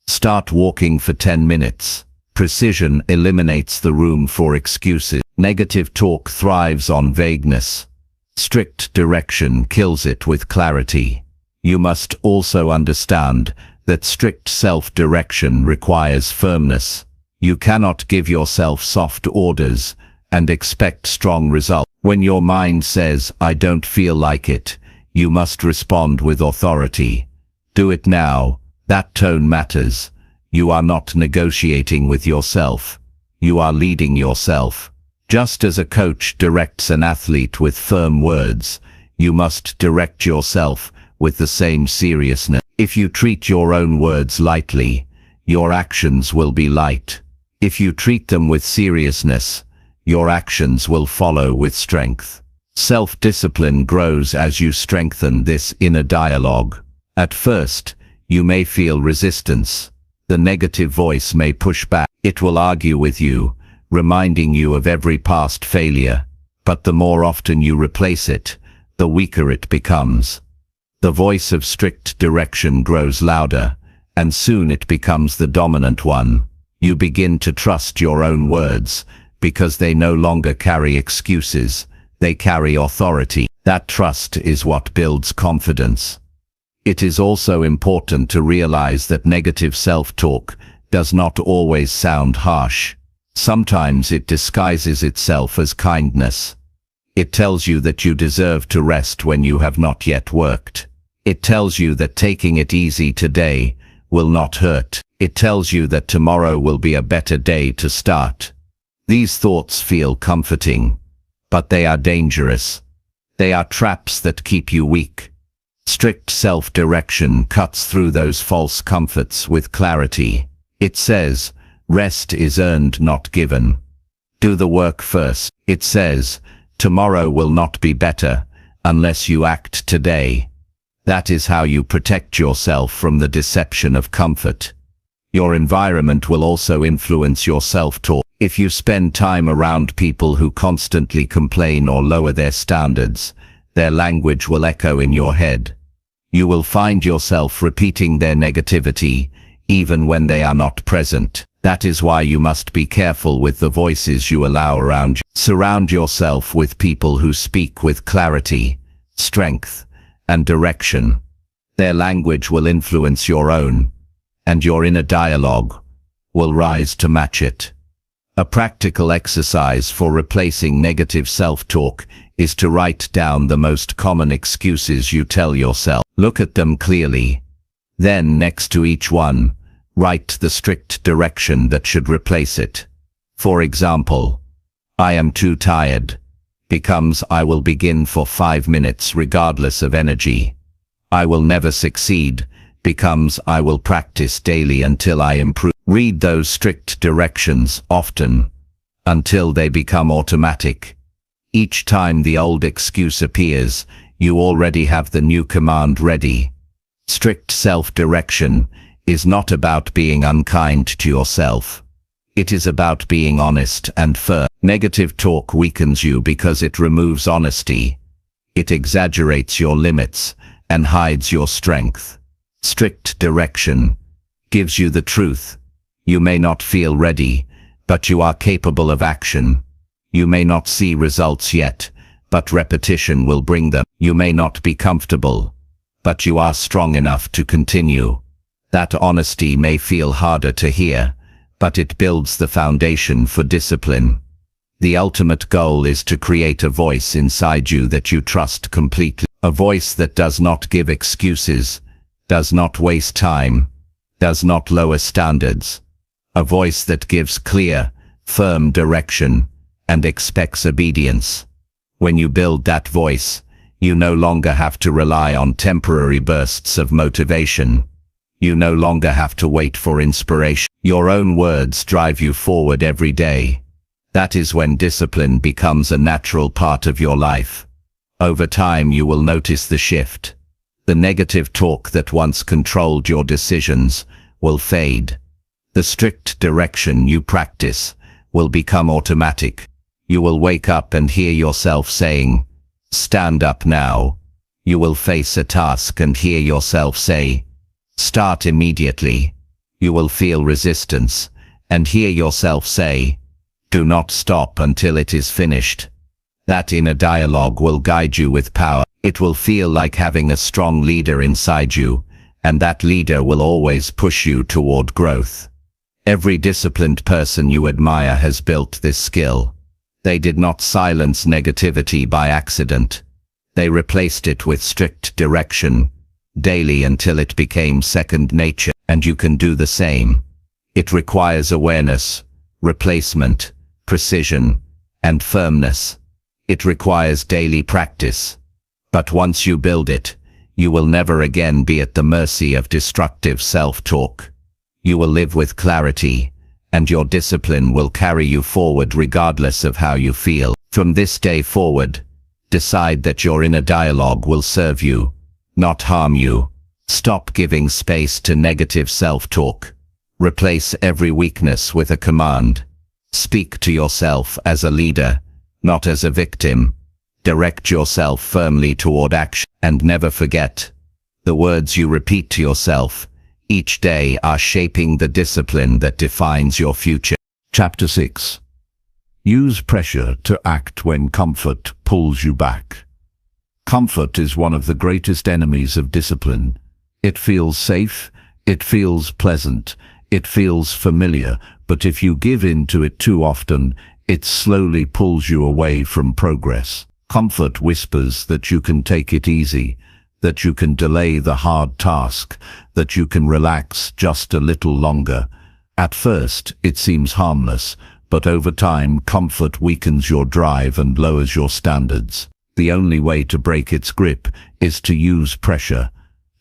Start walking for 10 minutes. Precision eliminates the room for excuses. Negative talk thrives on vagueness. Strict direction kills it with clarity. You must also understand that strict self-direction requires firmness. You cannot give yourself soft orders and expect strong results. When your mind says, I don't feel like it, you must respond with authority. Do it now. That tone matters. You are not negotiating with yourself. You are leading yourself. Just as a coach directs an athlete with firm words, you must direct yourself with the same seriousness. If you treat your own words lightly, your actions will be light. If you treat them with seriousness, your actions will follow with strength. Self-discipline grows as you strengthen this inner dialogue. At first, you may feel resistance. The negative voice may push back. It will argue with you, reminding you of every past failure. But the more often you replace it, the weaker it becomes. The voice of strict direction grows louder, and soon it becomes the dominant one. You begin to trust your own words, because they no longer carry excuses, they carry authority. That trust is what builds confidence. It is also important to realize that negative self-talk does not always sound harsh. Sometimes it disguises itself as kindness. It tells you that you deserve to rest when you have not yet worked. It tells you that taking it easy today will not hurt. It tells you that tomorrow will be a better day to start. These thoughts feel comforting, but they are dangerous. They are traps that keep you weak. Strict self-direction cuts through those false comforts with clarity. It says, rest is earned, not given. Do the work first. It says, tomorrow will not be better unless you act today. That is how you protect yourself from the deception of comfort. Your environment will also influence your self-talk. If you spend time around people who constantly complain or lower their standards, their language will echo in your head. You will find yourself repeating their negativity, even when they are not present. That is why you must be careful with the voices you allow around you. Surround yourself with people who speak with clarity, strength, and direction. Their language will influence your own, and your inner dialogue will rise to match it. A practical exercise for replacing negative self-talk is to write down the most common excuses you tell yourself. Look at them clearly. Then, next to each one, write the strict direction that should replace it. For example, I am too tired becomes I will begin for 5 minutes regardless of energy. I will never succeed becomes I will practice daily until I improve. Read those strict directions often, until they become automatic. Each time the old excuse appears, you already have the new command ready. Strict self-direction is not about being unkind to yourself. It is about being honest and firm. Negative talk weakens you because it removes honesty. It exaggerates your limits and hides your strength. Strict direction gives you the truth. You may not feel ready, but you are capable of action. You may not see results yet, but repetition will bring them. You may not be comfortable, but you are strong enough to continue. That honesty may feel harder to hear, but it builds the foundation for discipline. The ultimate goal is to create a voice inside you that you trust completely. A voice that does not give excuses, does not waste time, does not lower standards. A voice that gives clear, firm direction and expects obedience. When you build that voice, you no longer have to rely on temporary bursts of motivation. You no longer have to wait for inspiration. Your own words drive you forward every day. That is when discipline becomes a natural part of your life. Over time you will notice the shift. The negative talk that once controlled your decisions will fade. The strict direction you practice will become automatic. You will wake up and hear yourself saying, "Stand up now." You will face a task and hear yourself say, "Start immediately." You will feel resistance and hear yourself say, "Do not stop until it is finished." That inner dialogue will guide you with power. It will feel like having a strong leader inside you, and that leader will always push you toward growth. Every disciplined person you admire has built this skill. They did not silence negativity by accident. They replaced it with strict direction, daily until it became second nature, and you can do the same. It requires awareness, replacement, precision, and firmness. It requires daily practice. But once you build it, you will never again be at the mercy of destructive self-talk. You will live with clarity, and your discipline will carry you forward regardless of how you feel. From this day forward, decide that your inner dialogue will serve you, not harm you. Stop giving space to negative self-talk. Replace every weakness with a command. Speak to yourself as a leader, not as a victim. Direct yourself firmly toward action, and never forget, the words you repeat to yourself each day are shaping the discipline that defines your future. Chapter 6. Use pressure to act when comfort pulls you back. Comfort is one of the greatest enemies of discipline. It feels safe, it feels pleasant, it feels familiar, but if you give in to it too often, it slowly pulls you away from progress. Comfort whispers that you can take it easy, that you can delay the hard task, that you can relax just a little longer. At first, it seems harmless, but over time, comfort weakens your drive and lowers your standards. The only way to break its grip is to use pressure,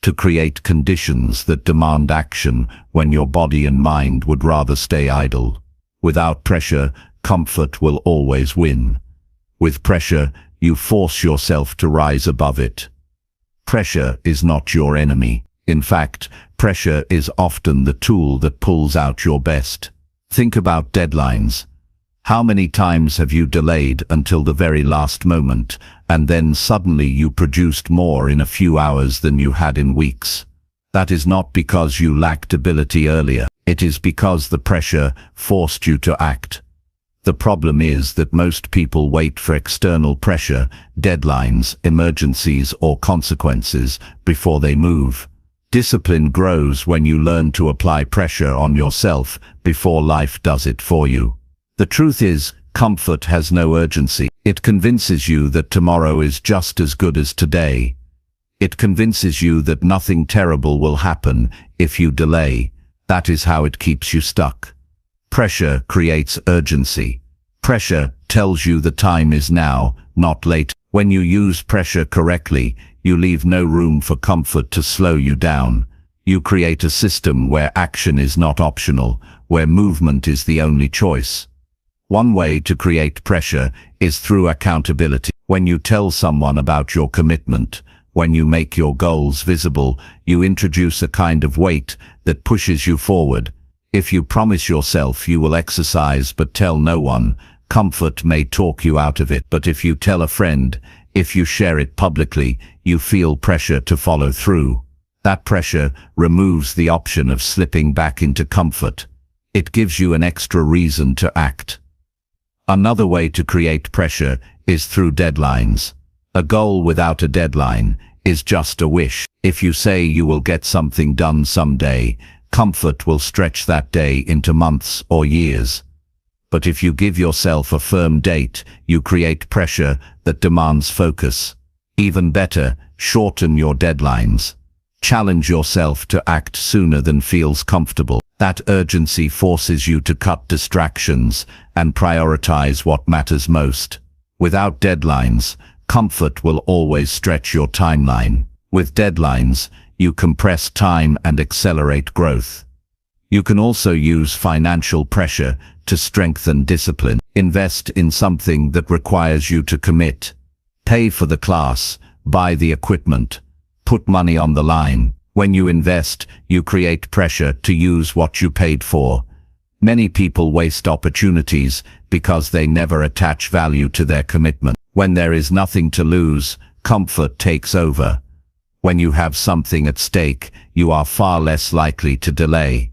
to create conditions that demand action when your body and mind would rather stay idle. Without pressure, comfort will always win. With pressure, you force yourself to rise above it. Pressure is not your enemy. In fact, pressure is often the tool that pulls out your best. Think about deadlines. How many times have you delayed until the very last moment, and then suddenly you produced more in a few hours than you had in weeks? That is not because you lacked ability earlier. It is because the pressure forced you to act. The problem is that most people wait for external pressure, deadlines, emergencies, or consequences before they move. Discipline grows when you learn to apply pressure on yourself before life does it for you. The truth is, comfort has no urgency. It convinces you that tomorrow is just as good as today. It convinces you that nothing terrible will happen if you delay. That is how it keeps you stuck. Pressure creates urgency. Pressure tells you the time is now, not later. When you use pressure correctly, you leave no room for comfort to slow you down. You create a system where action is not optional, where movement is the only choice. One way to create pressure is through accountability. When you tell someone about your commitment, when you make your goals visible, you introduce a kind of weight that pushes you forward. If you promise yourself you will exercise but tell no one, comfort may talk you out of it. But if you tell a friend, if you share it publicly, you feel pressure to follow through. That pressure removes the option of slipping back into comfort. It gives you an extra reason to act. Another way to create pressure is through deadlines. A goal without a deadline is just a wish. If you say you will get something done someday, comfort will stretch that day into months or years. But if you give yourself a firm date, you create pressure that demands focus. Even better, shorten your deadlines. Challenge yourself to act sooner than feels comfortable. That urgency forces you to cut distractions and prioritize what matters most. Without deadlines, comfort will always stretch your timeline. With deadlines, you compress time and accelerate growth. You can also use financial pressure to strengthen discipline. Invest in something that requires you to commit. Pay for the class, buy the equipment, put money on the line. When you invest, you create pressure to use what you paid for. Many people waste opportunities because they never attach value to their commitment. When there is nothing to lose, comfort takes over. When you have something at stake, you are far less likely to delay.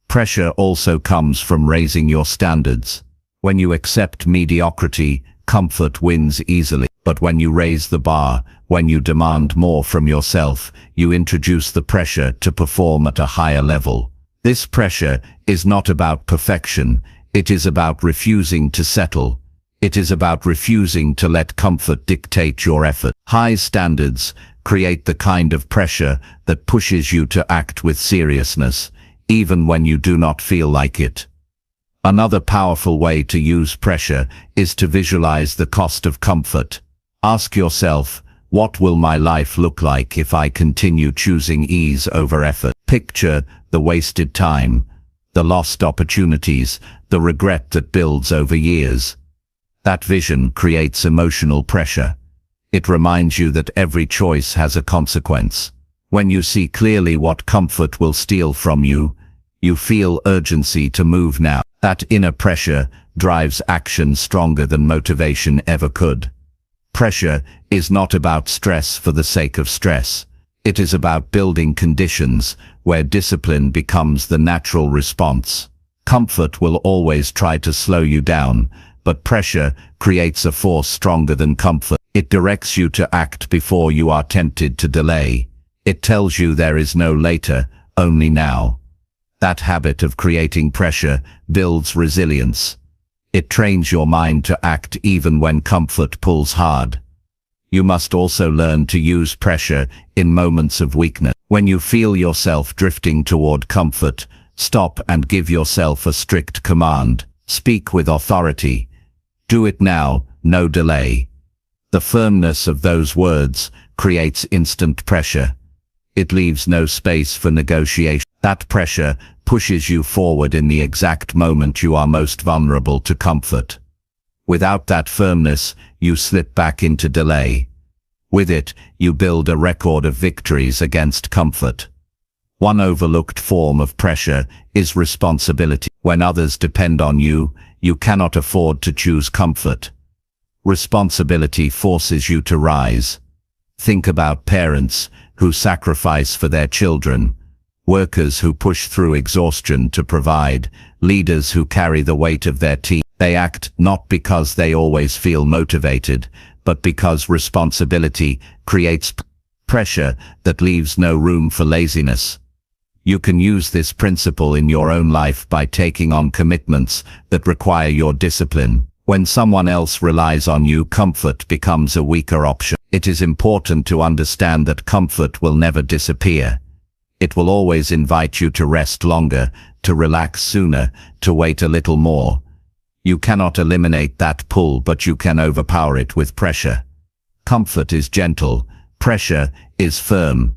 Pressure also comes from raising your standards. When you accept mediocrity, comfort wins easily. But when you raise the bar, when you demand more from yourself, you introduce the pressure to perform at a higher level. This pressure is not about perfection. It is about refusing to settle. It is about refusing to let comfort dictate your effort. High standards create the kind of pressure that pushes you to act with seriousness, even when you do not feel like it. Another powerful way to use pressure is to visualize the cost of comfort. Ask yourself, what will my life look like if I continue choosing ease over effort? Picture the wasted time, the lost opportunities, the regret that builds over years. That vision creates emotional pressure. It reminds you that every choice has a consequence. When you see clearly what comfort will steal from you, you feel urgency to move now. That inner pressure drives action stronger than motivation ever could. Pressure is not about stress for the sake of stress. It is about building conditions where discipline becomes the natural response. Comfort will always try to slow you down, but pressure creates a force stronger than comfort. It directs you to act before you are tempted to delay. It tells you there is no later, only now. That habit of creating pressure builds resilience. It trains your mind to act even when comfort pulls hard. You must also learn to use pressure in moments of weakness. When you feel yourself drifting toward comfort, stop and give yourself a strict command. Speak with authority. Do it now, no delay. The firmness of those words creates instant pressure. It leaves no space for negotiation. That pressure pushes you forward in the exact moment you are most vulnerable to comfort. Without that firmness, you slip back into delay. With it, you build a record of victories against comfort. One overlooked form of pressure is responsibility. When others depend on you, you cannot afford to choose comfort. Responsibility forces you to rise. Think about parents who sacrifice for their children, workers who push through exhaustion to provide, leaders who carry the weight of their team. They act not because they always feel motivated, but because responsibility creates pressure that leaves no room for laziness. You can use this principle in your own life by taking on commitments that require your discipline. When someone else relies on you, comfort becomes a weaker option. It is important to understand that comfort will never disappear. It will always invite you to rest longer, to relax sooner, to wait a little more. You cannot eliminate that pull, but you can overpower it with pressure. Comfort is gentle, pressure is firm.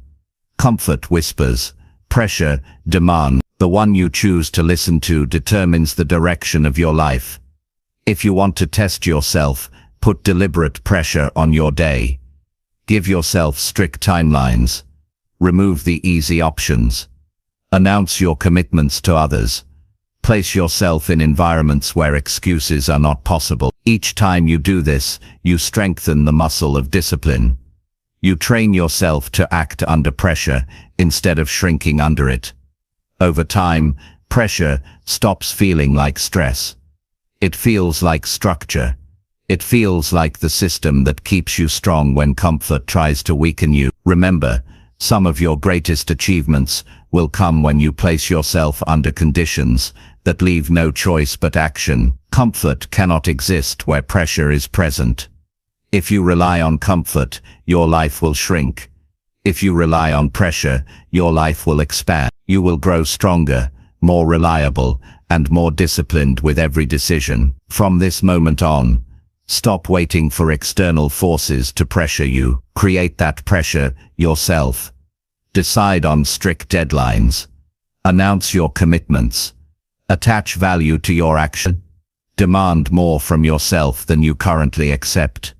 Comfort whispers, pressure demands. The one you choose to listen to determines the direction of your life. If you want to test yourself, put deliberate pressure on your day. Give yourself strict timelines. Remove the easy options. Announce your commitments to others. Place yourself in environments where excuses are not possible. Each time you do this, you strengthen the muscle of discipline. You train yourself to act under pressure instead of shrinking under it. Over time, pressure stops feeling like stress. It feels like structure. It feels like the system that keeps you strong when comfort tries to weaken you. Remember, some of your greatest achievements will come when you place yourself under conditions that leave no choice but action. Comfort cannot exist where pressure is present. If you rely on comfort, your life will shrink. If you rely on pressure, your life will expand. You will grow stronger, more reliable, and more disciplined with every decision. From this moment on, stop waiting for external forces to pressure you. Create that pressure yourself. Decide on strict deadlines. Announce your commitments. Attach value to your action. Demand more from yourself than you currently accept.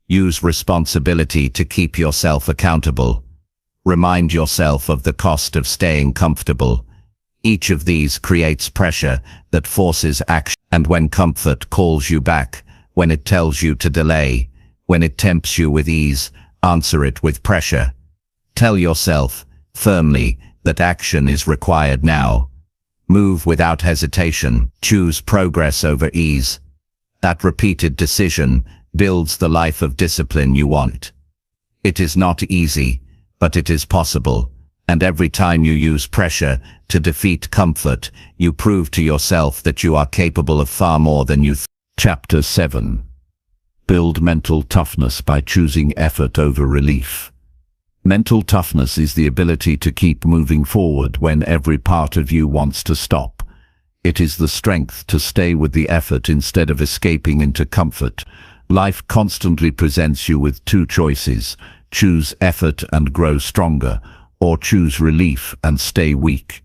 Use responsibility to keep yourself accountable. Remind yourself of the cost of staying comfortable. Each of these creates pressure that forces action. And when comfort calls you back, when it tells you to delay, when it tempts you with ease, answer it with pressure. Tell yourself, firmly, that action is required now. Move without hesitation. Choose progress over ease. That repeated decision builds the life of discipline you want. It is not easy, but it is possible. And every time you use pressure to defeat comfort, you prove to yourself that you are capable of far more than you think. Chapter 7. Build mental toughness by choosing effort over relief. Mental toughness is the ability to keep moving forward when every part of you wants to stop. It is the strength to stay with the effort instead of escaping into comfort. Life constantly presents you with two choices: choose effort and grow stronger, or choose relief and stay weak.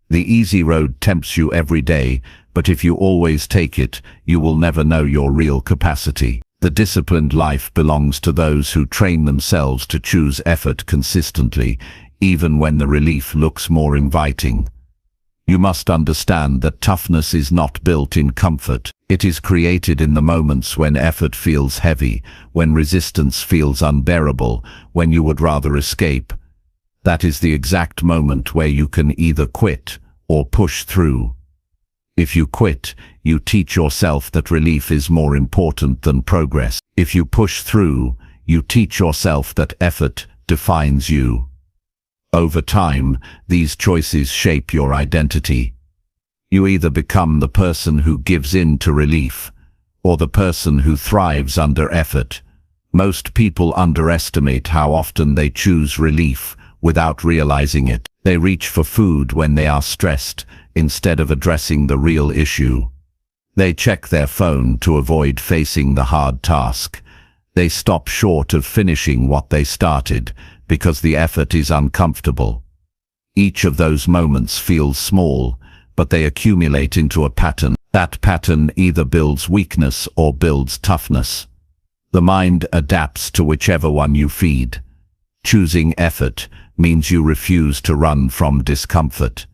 The easy road tempts you every day, but if you always take it, you will never know your real capacity. The disciplined life belongs to those who train themselves to choose effort consistently, even when the relief looks more inviting. You must understand that toughness is not built in comfort. It is created in the moments when effort feels heavy, when resistance feels unbearable, when you would rather escape. That is the exact moment where you can either quit or push through. If you quit, you teach yourself that relief is more important than progress. If you push through, you teach yourself that effort defines you. Over time, these choices shape your identity. You either become the person who gives in to relief, or the person who thrives under effort. Most people underestimate how often they choose relief without realizing it. They reach for food when they are stressed, instead of addressing the real issue. They check their phone to avoid facing the hard task. They stop short of finishing what they started, because the effort is uncomfortable. Each of those moments feels small, but they accumulate into a pattern. That pattern either builds weakness or builds toughness. The mind adapts to whichever one you feed. Choosing effort means you refuse to run from discomfort.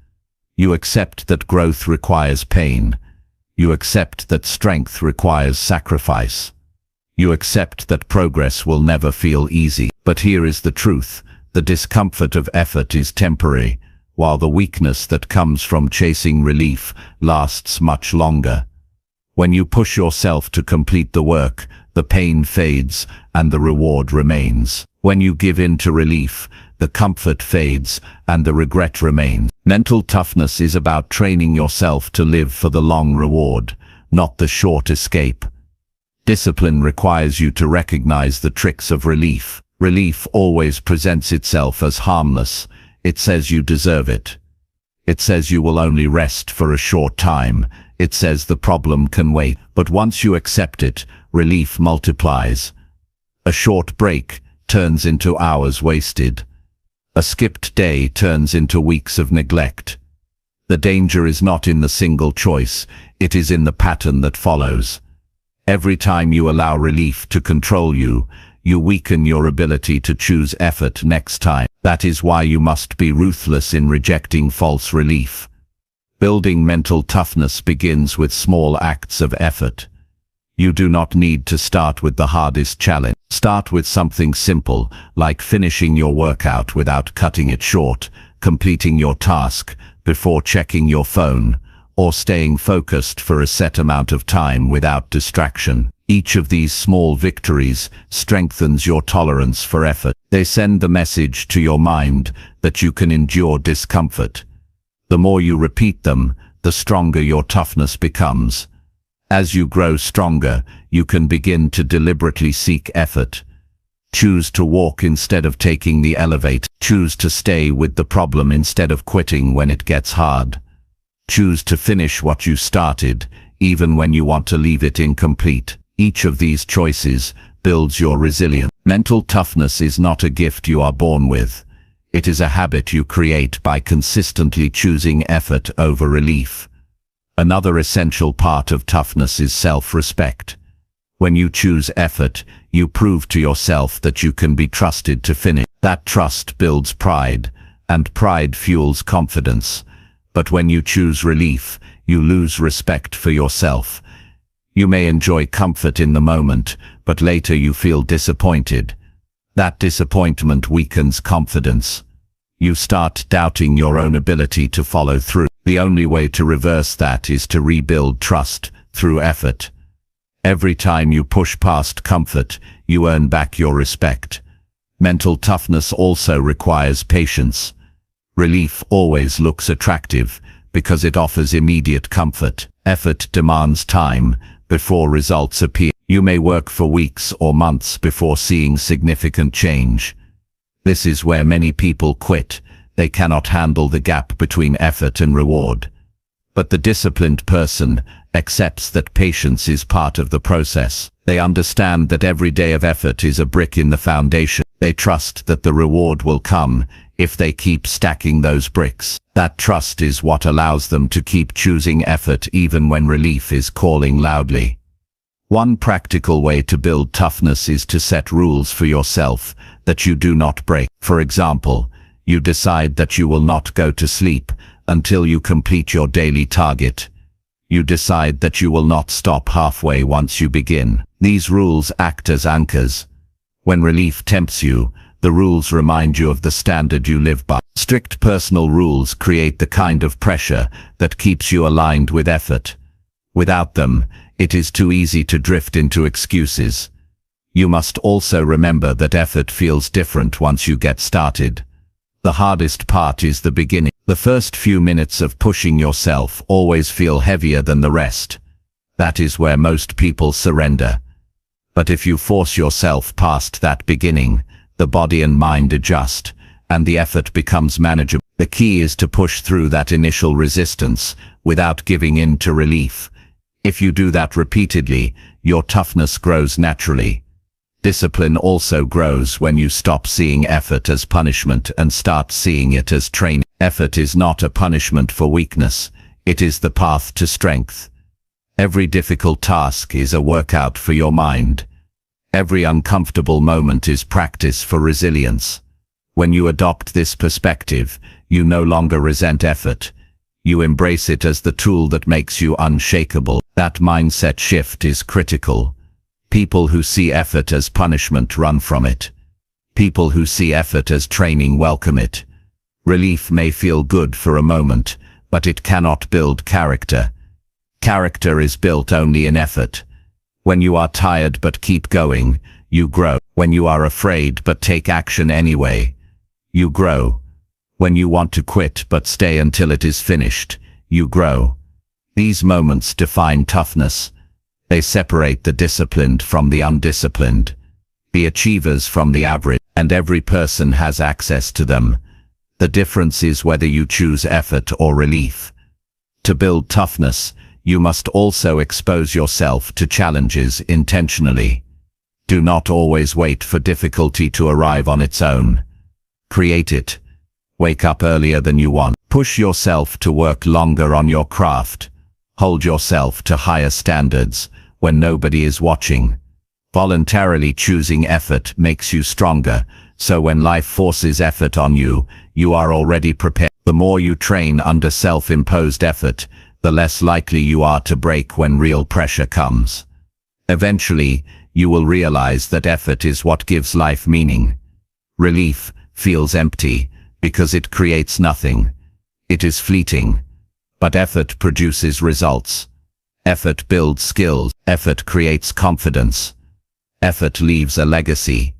You accept that growth requires pain. You accept that strength requires sacrifice. You accept that progress will never feel easy. But here is the truth: the discomfort of effort is temporary, while the weakness that comes from chasing relief lasts much longer. When you push yourself to complete the work, the pain fades and the reward remains. When you give in to relief, the comfort fades and the regret remains. Mental toughness is about training yourself to live for the long reward, not the short escape. Discipline requires you to recognize the tricks of relief. Relief always presents itself as harmless. It says you deserve it. It says you will only rest for a short time. It says the problem can wait. But once you accept it, relief multiplies. A short break turns into hours wasted. A skipped day turns into weeks of neglect. The danger is not in the single choice, it is in the pattern that follows. Every time you allow relief to control you, you weaken your ability to choose effort next time. That is why you must be ruthless in rejecting false relief. Building mental toughness begins with small acts of effort. You do not need to start with the hardest challenge. Start with something simple, like finishing your workout without cutting it short, completing your task before checking your phone, or staying focused for a set amount of time without distraction. Each of these small victories strengthens your tolerance for effort. They send the message to your mind that you can endure discomfort. The more you repeat them, the stronger your toughness becomes. As you grow stronger, you can begin to deliberately seek effort. Choose to walk instead of taking the elevator. Choose to stay with the problem instead of quitting when it gets hard. Choose to finish what you started, even when you want to leave it incomplete. Each of these choices builds your resilience. Mental toughness is not a gift you are born with. It is a habit you create by consistently choosing effort over relief. Another essential part of toughness is self-respect. When you choose effort, you prove to yourself that you can be trusted to finish. That trust builds pride, and pride fuels confidence. But when you choose relief, you lose respect for yourself. You may enjoy comfort in the moment, but later you feel disappointed. That disappointment weakens confidence. You start doubting your own ability to follow through. The only way to reverse that is to rebuild trust through effort. Every time you push past comfort, you earn back your respect. Mental toughness also requires patience. Relief always looks attractive because it offers immediate comfort. Effort demands time before results appear. You may work for weeks or months before seeing significant change. This is where many people quit. They cannot handle the gap between effort and reward. But the disciplined person accepts that patience is part of the process. They understand that every day of effort is a brick in the foundation. They trust that the reward will come if they keep stacking those bricks. That trust is what allows them to keep choosing effort even when relief is calling loudly. One practical way to build toughness is to set rules for yourself that you do not break. For example, you decide that you will not go to sleep until you complete your daily target. You decide that you will not stop halfway once you begin. These rules act as anchors. When relief tempts you, the rules remind you of the standard you live by. Strict personal rules create the kind of pressure that keeps you aligned with effort. Without them, it is too easy to drift into excuses. You must also remember that effort feels different once you get started. The hardest part is the beginning. The first few minutes of pushing yourself always feel heavier than the rest. That is where most people surrender. But if you force yourself past that beginning, the body and mind adjust, and the effort becomes manageable. The key is to push through that initial resistance without giving in to relief. If you do that repeatedly, your toughness grows naturally. Discipline also grows when you stop seeing effort as punishment and start seeing it as training. Effort is not a punishment for weakness, it is the path to strength. Every difficult task is a workout for your mind. Every uncomfortable moment is practice for resilience. When you adopt this perspective, you no longer resent effort. You embrace it as the tool that makes you unshakable. That mindset shift is critical. People who see effort as punishment run from it. People who see effort as training welcome it. Relief may feel good for a moment, but it cannot build character. Character is built only in effort. When you are tired but keep going, you grow. When you are afraid but take action anyway, you grow. When you want to quit but stay until it is finished, you grow. These moments define toughness. They separate the disciplined from the undisciplined, the achievers from the average, and every person has access to them. The difference is whether you choose effort or relief. To build toughness, you must also expose yourself to challenges intentionally. Do not always wait for difficulty to arrive on its own. Create it. Wake up earlier than you want. Push yourself to work longer on your craft. Hold yourself to higher standards when nobody is watching. Voluntarily choosing effort makes you stronger, so when life forces effort on you, you are already prepared. The more you train under self-imposed effort, the less likely you are to break when real pressure comes. Eventually, you will realize that effort is what gives life meaning. Relief feels empty because it creates nothing. It is fleeting. But effort produces results. Effort builds skills. Effort creates confidence. Effort leaves a legacy.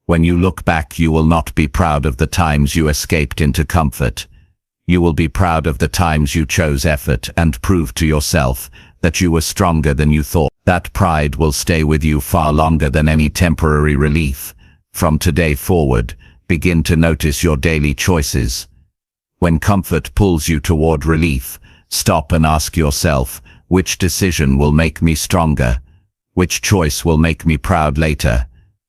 When you look back, you will not be proud of the times you escaped into comfort. You will be proud of the times you chose effort and proved to yourself that you were stronger than you thought. That pride will stay with you far longer than any temporary relief. From today forward, begin to notice your daily choices. When comfort pulls you toward relief, stop and ask yourself, which decision will make me stronger? Which choice will make me proud later?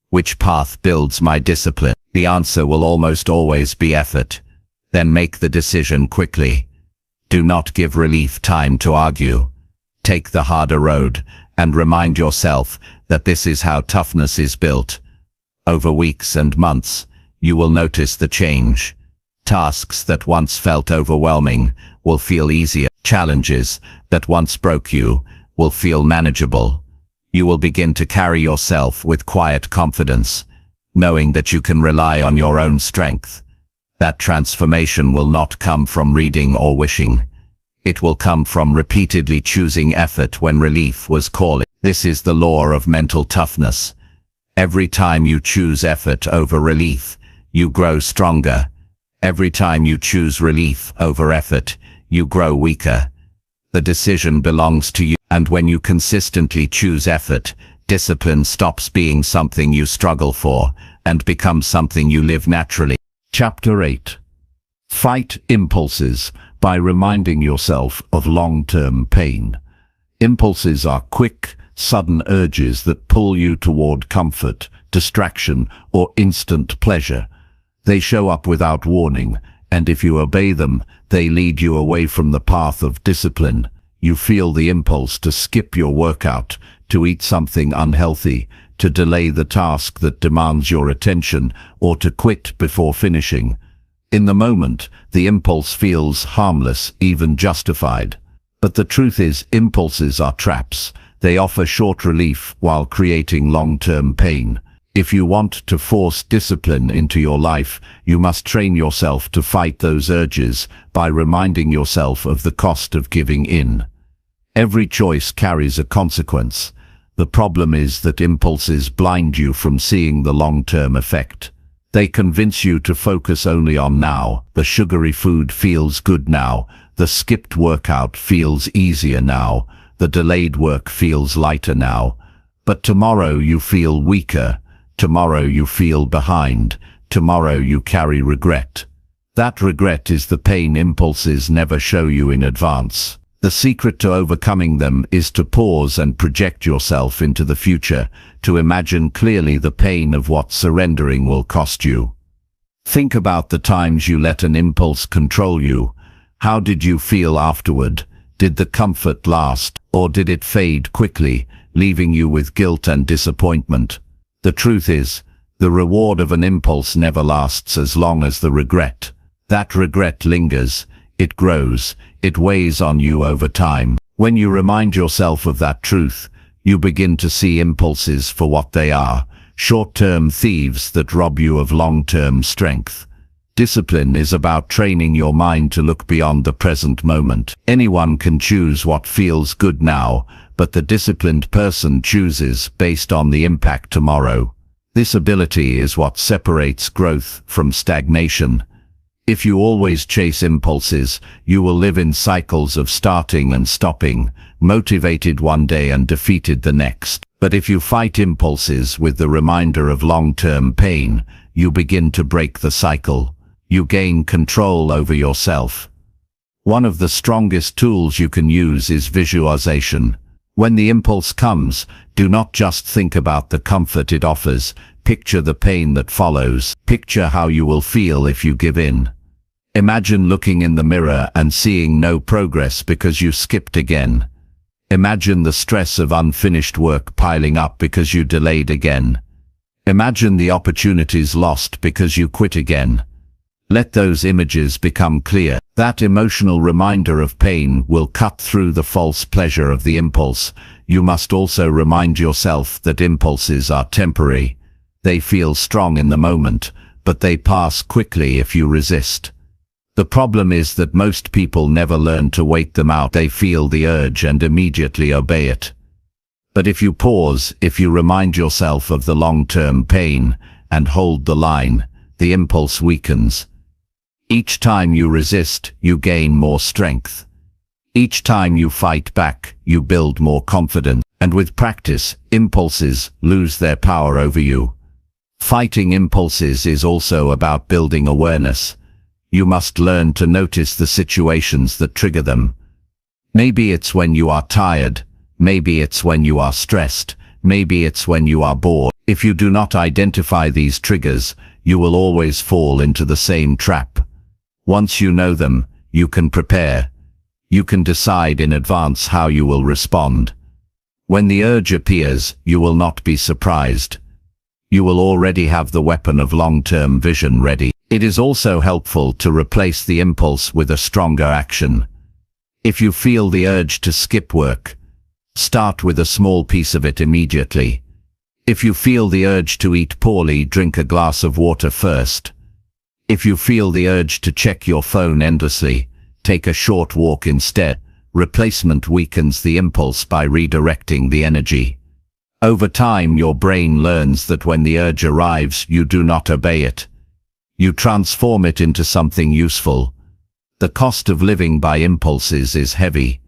Which path builds my discipline? The answer will almost always be effort. Then make the decision quickly. Do not give relief time to argue. Take the harder road, and remind yourself that this is how toughness is built. Over weeks and months, you will notice the change. Tasks that once felt overwhelming will feel easier. Challenges that once broke you will feel manageable. You will begin to carry yourself with quiet confidence, knowing that you can rely on your own strength. That transformation will not come from reading or wishing. It will come from repeatedly choosing effort when relief was calling. This is the law of mental toughness. Every time you choose effort over relief, you grow stronger. Every time you choose relief over effort, you grow weaker. The decision belongs to you, and when you consistently choose effort, discipline stops being something you struggle for and becomes something you live naturally. Chapter 8. Fight impulses, by reminding yourself of long-term pain. Impulses are quick, sudden urges that pull you toward comfort, distraction, or instant pleasure. They show up without warning, and if you obey them, they lead you away from the path of discipline. You feel the impulse to skip your workout, to eat something unhealthy, to delay the task that demands your attention, or to quit before finishing. In the moment, the impulse feels harmless, even justified. But the truth is, impulses are traps. They offer short relief while creating long-term pain. If you want to force discipline into your life, you must train yourself to fight those urges by reminding yourself of the cost of giving in. Every choice carries a consequence. The problem is that impulses blind you from seeing the long-term effect. They convince you to focus only on now. The sugary food feels good now. The skipped workout feels easier now. The delayed work feels lighter now. But tomorrow you feel weaker. Tomorrow you feel behind. Tomorrow you carry regret. That regret is the pain impulses never show you in advance. The secret to overcoming them is to pause and project yourself into the future, to imagine clearly the pain of what surrendering will cost you. Think about the times you let an impulse control you. How did you feel afterward? Did the comfort last, or did it fade quickly, leaving you with guilt and disappointment? The truth is, the reward of an impulse never lasts as long as the regret. That regret lingers, it grows, it weighs on you over time. When you remind yourself of that truth, you begin to see impulses for what they are, short-term thieves that rob you of long-term strength. Discipline is about training your mind to look beyond the present moment. Anyone can choose what feels good now, but the disciplined person chooses based on the impact tomorrow. This ability is what separates growth from stagnation. If you always chase impulses, you will live in cycles of starting and stopping, motivated one day and defeated the next. But if you fight impulses with the reminder of long-term pain, you begin to break the cycle. You gain control over yourself. One of the strongest tools you can use is visualization. When the impulse comes, do not just think about the comfort it offers. Picture the pain that follows. Picture how you will feel if you give in. Imagine looking in the mirror and seeing no progress because you skipped again. Imagine the stress of unfinished work piling up because you delayed again. Imagine the opportunities lost because you quit again. Let those images become clear. That emotional reminder of pain will cut through the false pleasure of the impulse. You must also remind yourself that impulses are temporary. They feel strong in the moment, but they pass quickly if you resist. The problem is that most people never learn to wait them out. They feel the urge and immediately obey it. But if you pause, if you remind yourself of the long-term pain and hold the line, the impulse weakens. Each time you resist, you gain more strength. Each time you fight back, you build more confidence. And with practice, impulses lose their power over you. Fighting impulses is also about building awareness. You must learn to notice the situations that trigger them. Maybe it's when you are tired. Maybe it's when you are stressed. Maybe it's when you are bored. If you do not identify these triggers, you will always fall into the same trap. Once you know them, you can prepare. You can decide in advance how you will respond. When the urge appears, you will not be surprised. You will already have the weapon of long-term vision ready. It is also helpful to replace the impulse with a stronger action. If you feel the urge to skip work, start with a small piece of it immediately. If you feel the urge to eat poorly, drink a glass of water first. If you feel the urge to check your phone endlessly, take a short walk instead. Replacement weakens the impulse by redirecting the energy. Over time, your brain learns that when the urge arrives, you do not obey it. You transform it into something useful. The cost of living by impulses is heavy.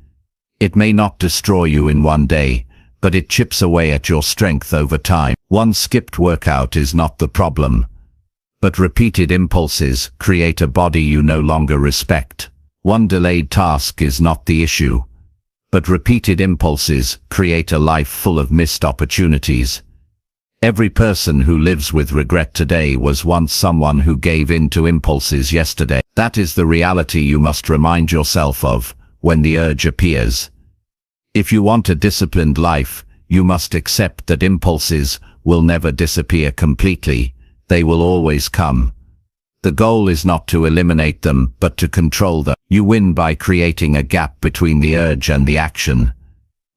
It may not destroy you in one day, but it chips away at your strength over time. One skipped workout is not the problem, but repeated impulses create a body you no longer respect. One delayed task is not the issue, but repeated impulses create a life full of missed opportunities. Every person who lives with regret today was once someone who gave in to impulses yesterday. That is the reality you must remind yourself of when the urge appears. If you want a disciplined life, you must accept that impulses will never disappear completely. They will always come. The goal is not to eliminate them, but to control them. You win by creating a gap between the urge and the action,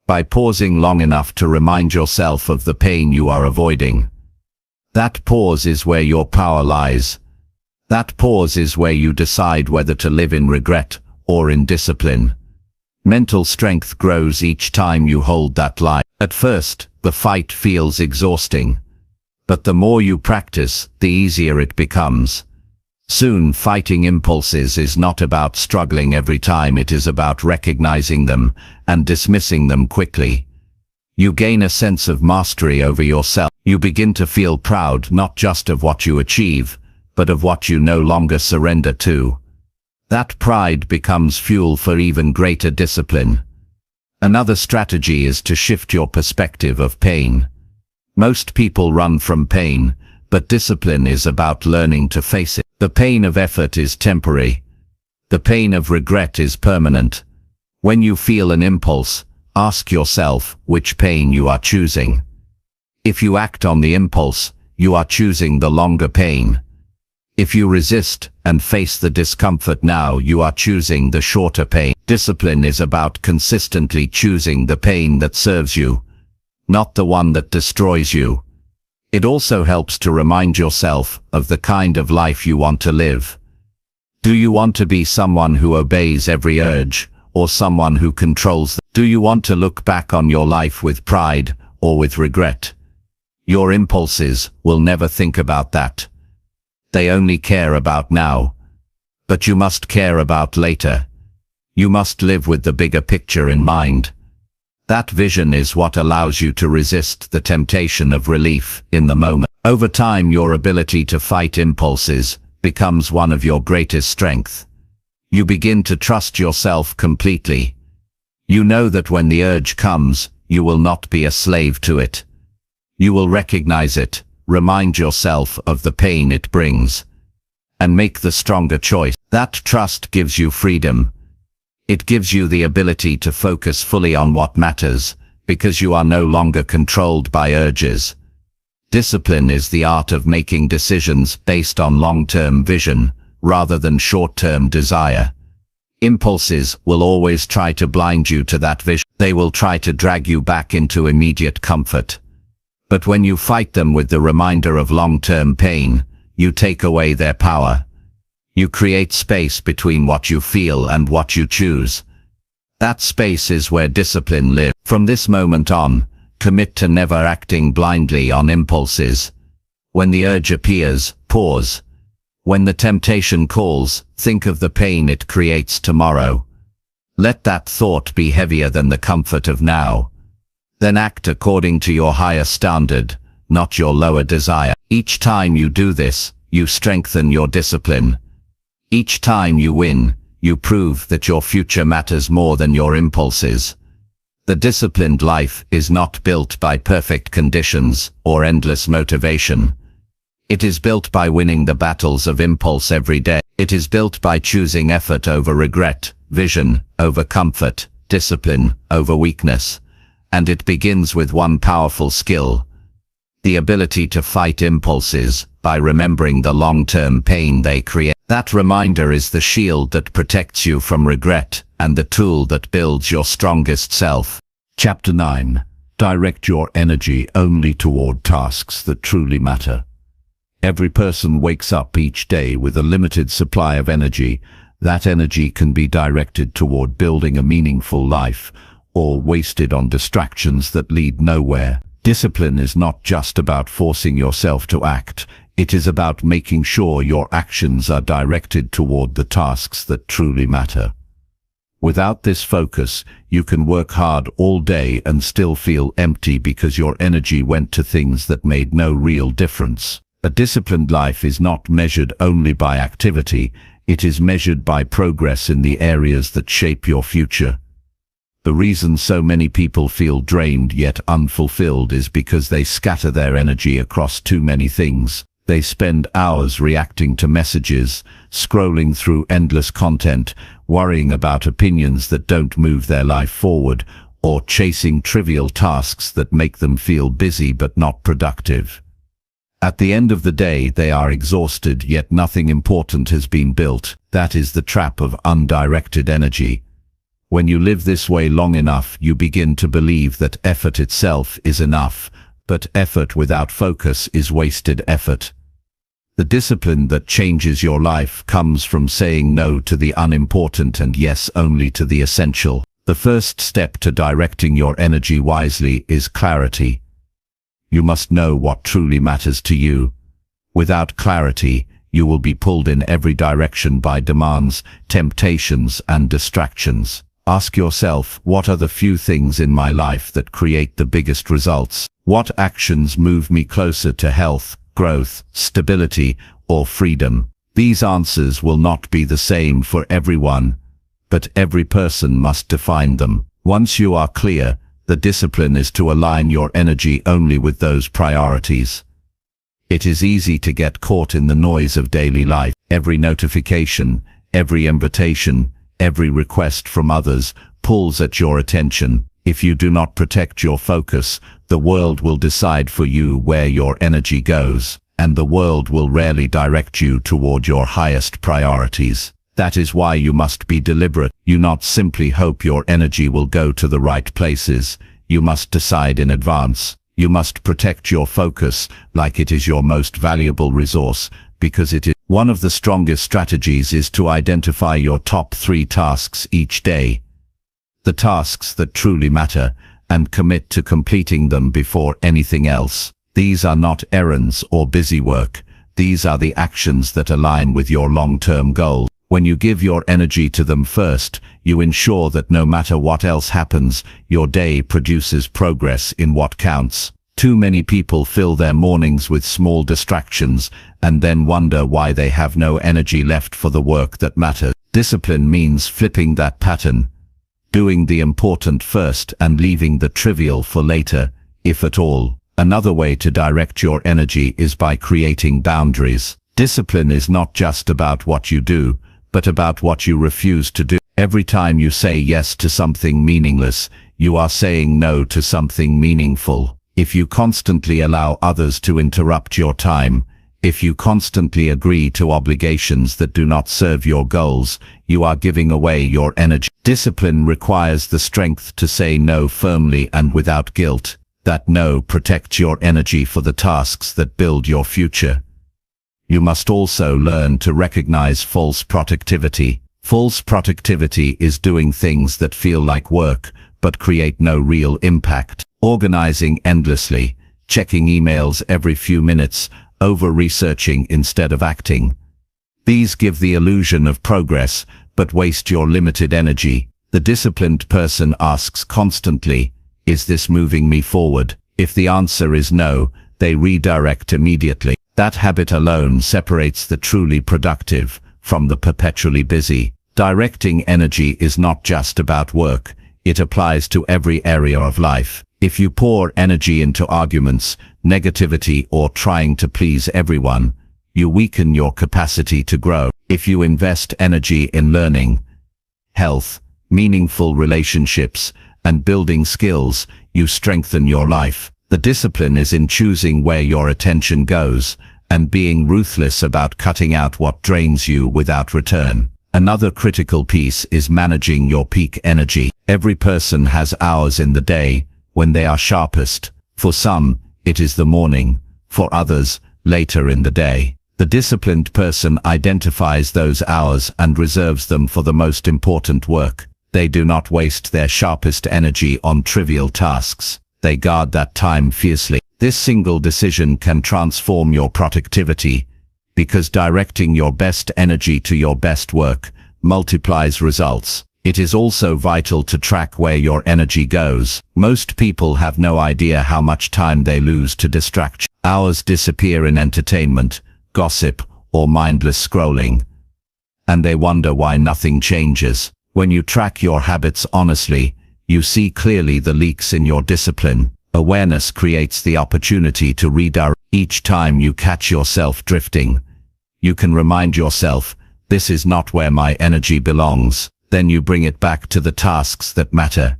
by pausing long enough to remind yourself of the pain you are avoiding. That pause is where your power lies. That pause is where you decide whether to live in regret or in discipline. Mental strength grows each time you hold that line. At first, the fight feels exhausting, but the more you practice, the easier it becomes. Soon, fighting impulses is not about struggling every time, it is about recognizing them and dismissing them quickly. You gain a sense of mastery over yourself. You begin to feel proud not just of what you achieve, but of what you no longer surrender to. That pride becomes fuel for even greater discipline. Another strategy is to shift your perspective of pain. Most people run from pain, but discipline is about learning to face it. The pain of effort is temporary. The pain of regret is permanent. When you feel an impulse, ask yourself which pain you are choosing. If you act on the impulse, you are choosing the longer pain. If you resist and face the discomfort now, you are choosing the shorter pain. Discipline is about consistently choosing the pain that serves you, not the one that destroys you. It also helps to remind yourself of the kind of life you want to live. Do you want to be someone who obeys every urge, or someone who controls them? Do you want to look back on your life with pride or with regret? Your impulses will never think about that. They only care about now. But you must care about later. You must live with the bigger picture in mind. That vision is what allows you to resist the temptation of relief in the moment. Over time, your ability to fight impulses becomes one of your greatest strengths. You begin to trust yourself completely. You know that when the urge comes, you will not be a slave to it. You will recognize it, remind yourself of the pain it brings, and make the stronger choice. That trust gives you freedom. It gives you the ability to focus fully on what matters, because you are no longer controlled by urges. Discipline is the art of making decisions based on long-term vision, rather than short-term desire. Impulses will always try to blind you to that vision. They will try to drag you back into immediate comfort. But when you fight them with the reminder of long-term pain, you take away their power. You create space between what you feel and what you choose. That space is where discipline lives. From this moment on, commit to never acting blindly on impulses. When the urge appears, pause. When the temptation calls, think of the pain it creates tomorrow. Let that thought be heavier than the comfort of now. Then act according to your higher standard, not your lower desire. Each time you do this, you strengthen your discipline. Each time you win, you prove that your future matters more than your impulses. The disciplined life is not built by perfect conditions or endless motivation. It is built by winning the battles of impulse every day. It is built by choosing effort over regret, vision over comfort, discipline over weakness. And it begins with one powerful skill: the ability to fight impulses by remembering the long-term pain they create. That reminder is the shield that protects you from regret and the tool that builds your strongest self. Chapter 9. Direct your energy only toward tasks that truly matter. Every person wakes up each day with a limited supply of energy. That energy can be directed toward building a meaningful life, or wasted on distractions that lead nowhere. Discipline is not just about forcing yourself to act. It is about making sure your actions are directed toward the tasks that truly matter. Without this focus, you can work hard all day and still feel empty because your energy went to things that made no real difference. A disciplined life is not measured only by activity, It is measured by progress in the areas that shape your future. The reason so many people feel drained yet unfulfilled is because they scatter their energy across too many things. They spend hours reacting to messages, scrolling through endless content, worrying about opinions that don't move their life forward, or chasing trivial tasks that make them feel busy but not productive. At the end of the day, they are exhausted, yet nothing important has been built. That is the trap of undirected energy. When you live this way long enough, you begin to believe that effort itself is enough, but effort without focus is wasted effort. The discipline that changes your life comes from saying no to the unimportant and yes only to the essential. The first step to directing your energy wisely is clarity. You must know what truly matters to you. Without clarity, you will be pulled in every direction by demands, temptations, and distractions. Ask yourself, what are the few things in my life that create the biggest results? What actions move me closer to health, growth, stability, or freedom? These answers will not be the same for everyone, but every person must define them. Once you are clear, the discipline is to align your energy only with those priorities. It is easy to get caught in the noise of daily life. Every notification, every invitation, every request from others pulls at your attention. If you do not protect your focus, the world will decide for you where your energy goes, and the world will rarely direct you toward your highest priorities. That is why you must be deliberate. You not simply hope your energy will go to the right places. You must decide in advance. You must protect your focus like it is your most valuable resource, because it is. One of the strongest strategies is to identify your top 3 tasks each day. The tasks that truly matter, and commit to completing them before anything else. These are not errands or busy work. These are the actions that align with your long-term goals. When you give your energy to them first, you ensure that no matter what else happens, your day produces progress in what counts. Too many people fill their mornings with small distractions and then wonder why they have no energy left for the work that matters. Discipline means flipping that pattern, doing the important first and leaving the trivial for later, if at all. Another way to direct your energy is by creating boundaries. Discipline is not just about what you do, but about what you refuse to do. Every time you say yes to something meaningless, you are saying no to something meaningful. If you constantly allow others to interrupt your time, if you constantly agree to obligations that do not serve your goals, you are giving away your energy. Discipline requires the strength to say no firmly and without guilt. That no protects your energy for the tasks that build your future. You must also learn to recognize false productivity. False productivity is doing things that feel like work, but create no real impact. Organizing endlessly, checking emails every few minutes, over-researching instead of acting. These give the illusion of progress, but waste your limited energy. The disciplined person asks constantly, is this moving me forward? If the answer is no, they redirect immediately. That habit alone separates the truly productive from the perpetually busy. Directing energy is not just about work, it applies to every area of life. If you pour energy into arguments, negativity, or trying to please everyone, you weaken your capacity to grow. If you invest energy in learning, health, meaningful relationships, and building skills, you strengthen your life. The discipline is in choosing where your attention goes, and being ruthless about cutting out what drains you without return. Another critical piece is managing your peak energy. Every person has hours in the day when they are sharpest. For some, it is the morning. For others, later in the day. The disciplined person identifies those hours and reserves them for the most important work. They do not waste their sharpest energy on trivial tasks. They guard that time fiercely. This single decision can transform your productivity, because directing your best energy to your best work multiplies results. It is also vital to track where your energy goes. Most people have no idea how much time they lose to distraction. Hours disappear in entertainment, gossip, or mindless scrolling. and they wonder why nothing changes. When you track your habits honestly, you see clearly the leaks in your discipline. Awareness creates the opportunity to redirect. Each time you catch yourself drifting, you can remind yourself, this is not where my energy belongs. Then you bring it back to the tasks that matter.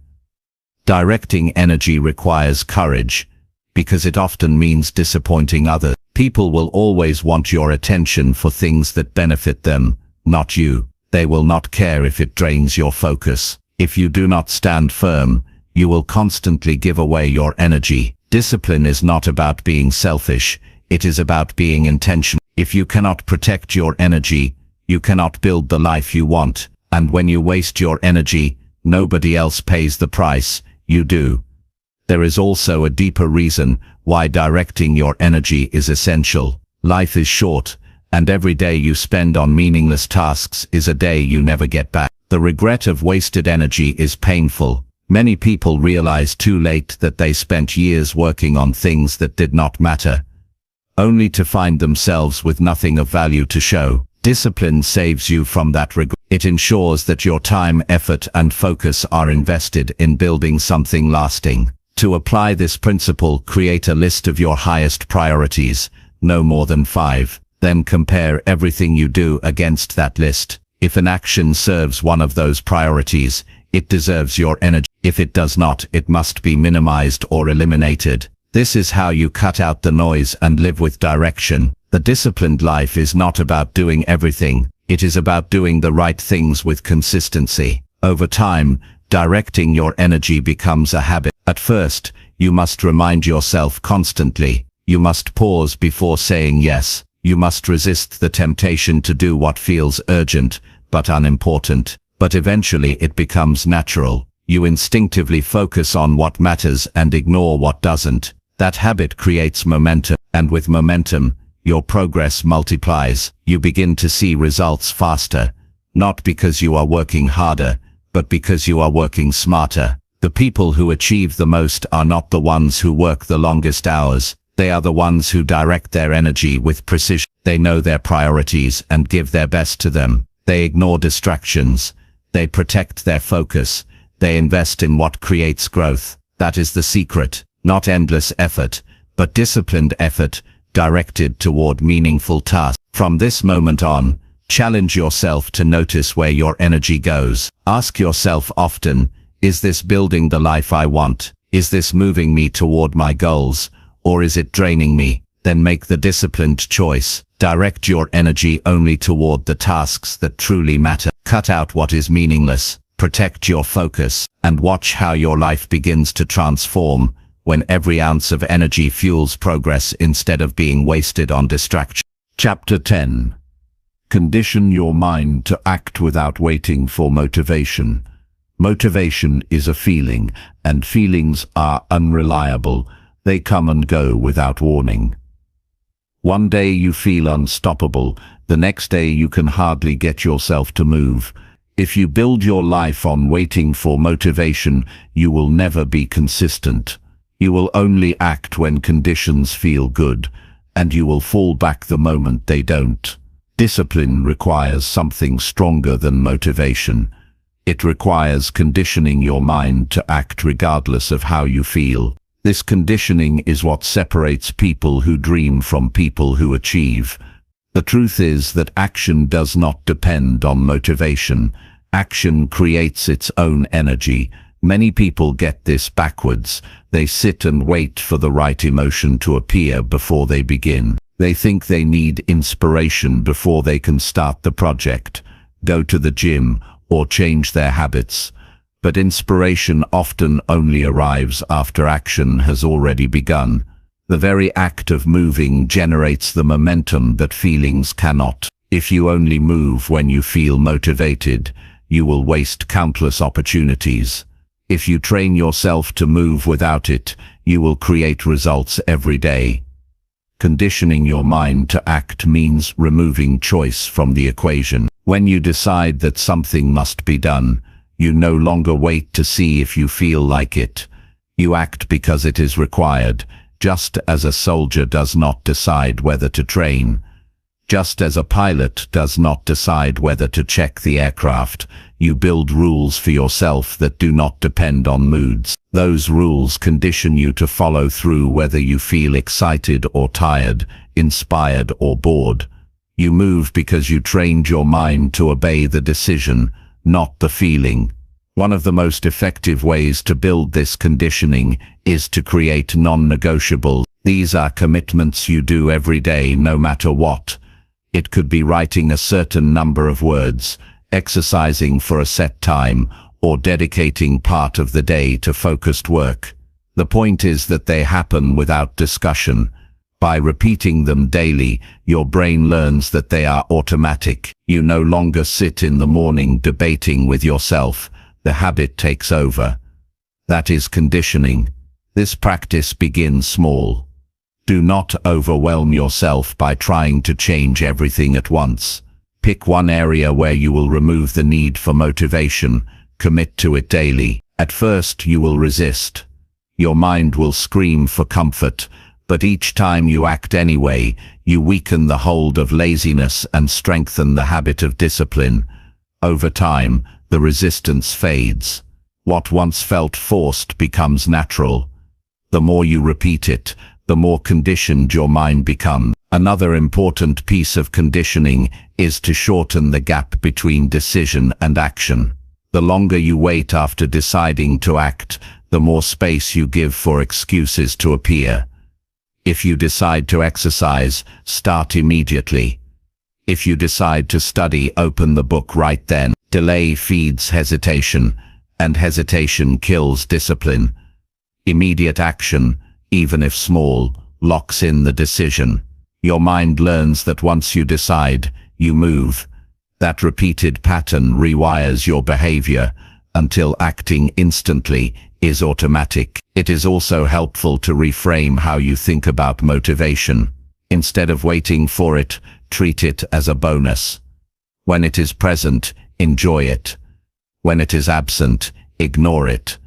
Directing energy requires courage, because it often means disappointing others. People will always want your attention for things that benefit them, not you. They will not care if it drains your focus. If you do not stand firm, you will constantly give away your energy. Discipline is not about being selfish, it is about being intentional. If you cannot protect your energy, you cannot build the life you want. And when you waste your energy, nobody else pays the price, you do. There is also a deeper reason why directing your energy is essential. Life is short, and every day you spend on meaningless tasks is a day you never get back. The regret of wasted energy is painful. Many people realize too late that they spent years working on things that did not matter, only to find themselves with nothing of value to show. Discipline saves you from that regret. It ensures that your time, effort, and focus are invested in building something lasting. To apply this principle, create a list of your highest priorities, no more than 5. Then compare everything you do against that list. If an action serves one of those priorities, it deserves your energy. If it does not, it must be minimized or eliminated. This is how you cut out the noise and live with direction. The disciplined life is not about doing everything. It is about doing the right things with consistency. Over time, directing your energy becomes a habit. At first, you must remind yourself constantly. You must pause before saying yes. You must resist the temptation to do what feels urgent, but unimportant. But eventually it becomes natural. You instinctively focus on what matters and ignore what doesn't. That habit creates momentum, and with momentum, your progress multiplies. You begin to see results faster, not because you are working harder, but because you are working smarter. The people who achieve the most are not the ones who work the longest hours. They are the ones who direct their energy with precision. They know their priorities and give their best to them. They ignore distractions. They protect their focus. They invest in what creates growth. That is the secret. Not endless effort, but disciplined effort, directed toward meaningful tasks. From this moment on, challenge yourself to notice where your energy goes. Ask yourself often, is this building the life I want? Is this moving me toward my goals? Or is it draining me? Then make the disciplined choice. Direct your energy only toward the tasks that truly matter. Cut out what is meaningless. Protect your focus, and watch how your life begins to transform when every ounce of energy fuels progress instead of being wasted on distraction. Chapter 10. Condition your mind to act without waiting for motivation. Motivation is a feeling, and feelings are unreliable. They come and go without warning. One day you feel unstoppable, the next day you can hardly get yourself to move. If you build your life on waiting for motivation, you will never be consistent. You will only act when conditions feel good, and you will fall back the moment they don't. Discipline requires something stronger than motivation. It requires conditioning your mind to act regardless of how you feel. This conditioning is what separates people who dream from people who achieve. The truth is that action does not depend on motivation. Action creates its own energy. Many people get this backwards. They sit and wait for the right emotion to appear before they begin. They think they need inspiration before they can start the project, go to the gym, or change their habits. But inspiration often only arrives after action has already begun. The very act of moving generates the momentum that feelings cannot. If you only move when you feel motivated, you will waste countless opportunities. If you train yourself to move without it, you will create results every day. Conditioning your mind to act means removing choice from the equation. When you decide that something must be done, you no longer wait to see if you feel like it. You act because it is required, just as a soldier does not decide whether to train. Just as a pilot does not decide whether to check the aircraft, you build rules for yourself that do not depend on moods. Those rules condition you to follow through whether you feel excited or tired, inspired or bored. You move because you trained your mind to obey the decision, not the feeling. One of the most effective ways to build this conditioning is to create non-negotiables. These are commitments you do every day, no matter what. It could be writing a certain number of words, exercising for a set time, or dedicating part of the day to focused work. The point is that they happen without discussion. By repeating them daily, your brain learns that they are automatic. You no longer sit in the morning debating with yourself. The habit takes over. That is conditioning. This practice begins small. Do not overwhelm yourself by trying to change everything at once. Pick one area where you will remove the need for motivation. Commit to it daily. At first you will resist. Your mind will scream for comfort, but each time you act anyway, you weaken the hold of laziness and strengthen the habit of discipline. Over time, the resistance fades. What once felt forced becomes natural. The more you repeat it, the more conditioned your mind becomes. Another important piece of conditioning is to shorten the gap between decision and action. The longer you wait after deciding to act, the more space you give for excuses to appear. If you decide to exercise, start immediately. If you decide to study, open the book right then. Delay feeds hesitation, and hesitation kills discipline. Immediate action, even if small, locks in the decision. Your mind learns that once you decide, you move. That repeated pattern rewires your behavior until acting instantly is automatic. It is also helpful to reframe how you think about motivation. Instead of waiting for it, treat it as a bonus. When it is present, enjoy it. When it is absent, ignore it.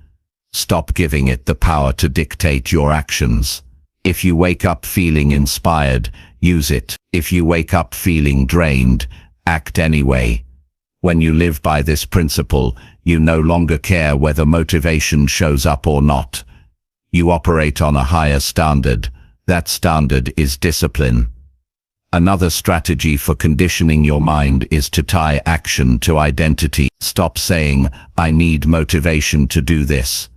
Stop giving it the power to dictate your actions. If you wake up feeling inspired, use it. If you wake up feeling drained, act anyway. When you live by this principle, you no longer care whether motivation shows up or not. You operate on a higher standard. That standard is discipline. Another strategy for conditioning your mind is to tie action to identity. Stop saying, "I need motivation to do this."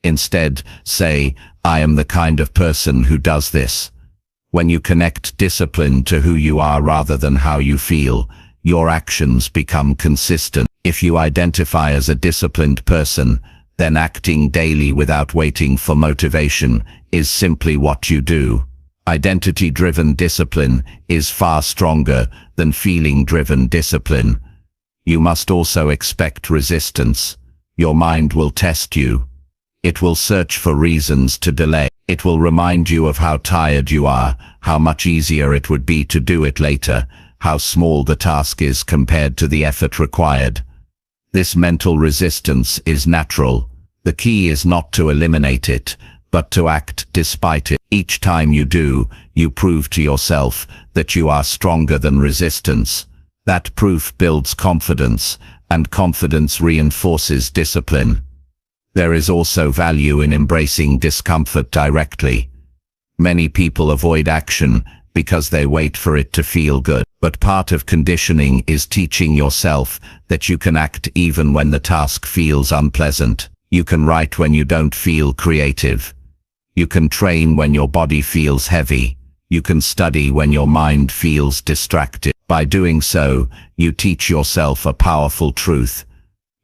Instead, say, "I am the kind of person who does this." When you connect discipline to who you are rather than how you feel, your actions become consistent. If you identify as a disciplined person, then acting daily without waiting for motivation is simply what you do. Identity-driven discipline is far stronger than feeling-driven discipline. You must also expect resistance. Your mind will test you. It will search for reasons to delay. It will remind you of how tired you are, how much easier it would be to do it later, how small the task is compared to the effort required. This mental resistance is natural. The key is not to eliminate it, but to act despite it. Each time you do, you prove to yourself that you are stronger than resistance. That proof builds confidence, and confidence reinforces discipline. There is also value in embracing discomfort directly. Many people avoid action because they wait for it to feel good. But part of conditioning is teaching yourself that you can act even when the task feels unpleasant. You can write when you don't feel creative. You can train when your body feels heavy. You can study when your mind feels distracted. By doing so, you teach yourself a powerful truth.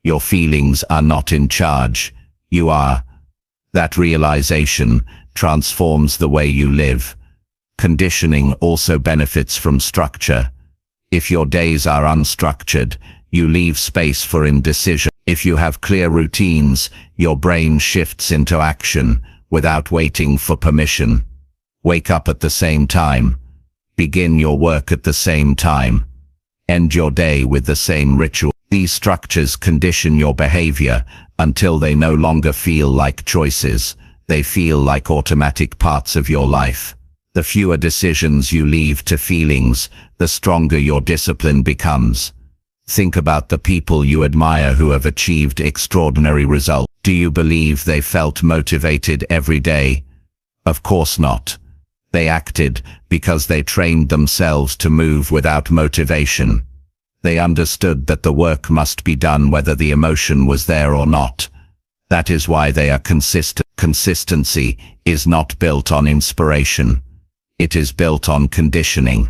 Your feelings are not in charge. You are. That realization transforms the way you live. Conditioning also benefits from structure. If your days are unstructured, you leave space for indecision. If you have clear routines, your brain shifts into action without waiting for permission. Wake up at the same time. Begin your work at the same time. End your day with the same ritual. These structures condition your behavior until they no longer feel like choices. They feel like automatic parts of your life. The fewer decisions you leave to feelings, the stronger your discipline becomes. Think about the people you admire who have achieved extraordinary results. Do you believe they felt motivated every day? Of course not. They acted because they trained themselves to move without motivation. They understood that the work must be done whether the emotion was there or not. That is why they are consistent. Consistency is not built on inspiration. It is built on conditioning.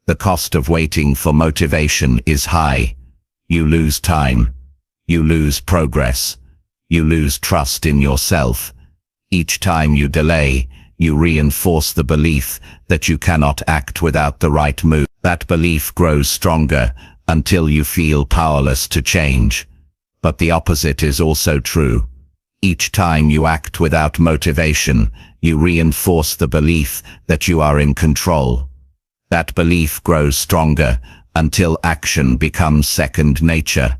The cost of waiting for motivation is high. You lose time. You lose progress. You lose trust in yourself. Each time you delay, you reinforce the belief that you cannot act without the right move. That belief grows stronger until you feel powerless to change. But the opposite is also true. Each time you act without motivation, you reinforce the belief that you are in control. That belief grows stronger until action becomes second nature.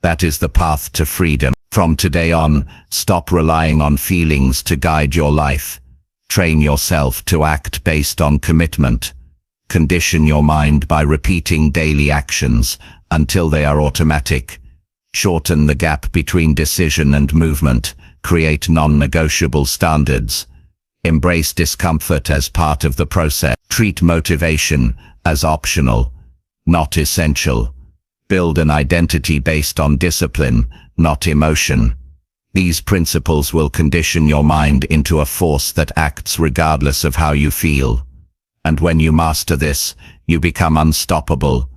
That is the path to freedom. From today on, stop relying on feelings to guide your life. Train yourself to act based on commitment. Condition your mind by repeating daily actions until they are automatic. Shorten the gap between decision and movement. Create non-negotiable standards. Embrace discomfort as part of the process. Treat motivation as optional, not essential. Build an identity based on discipline, not emotion. These principles will condition your mind into a force that acts regardless of how you feel. And when you master this, you become unstoppable.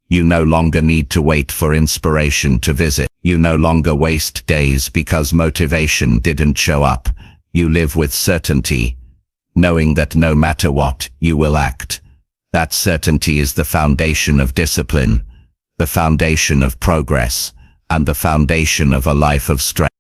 You no longer need to wait for inspiration to visit. You no longer waste days because motivation didn't show up. You live with certainty, knowing that no matter what, you will act. That certainty is the foundation of discipline, the foundation of progress, and the foundation of a life of strength.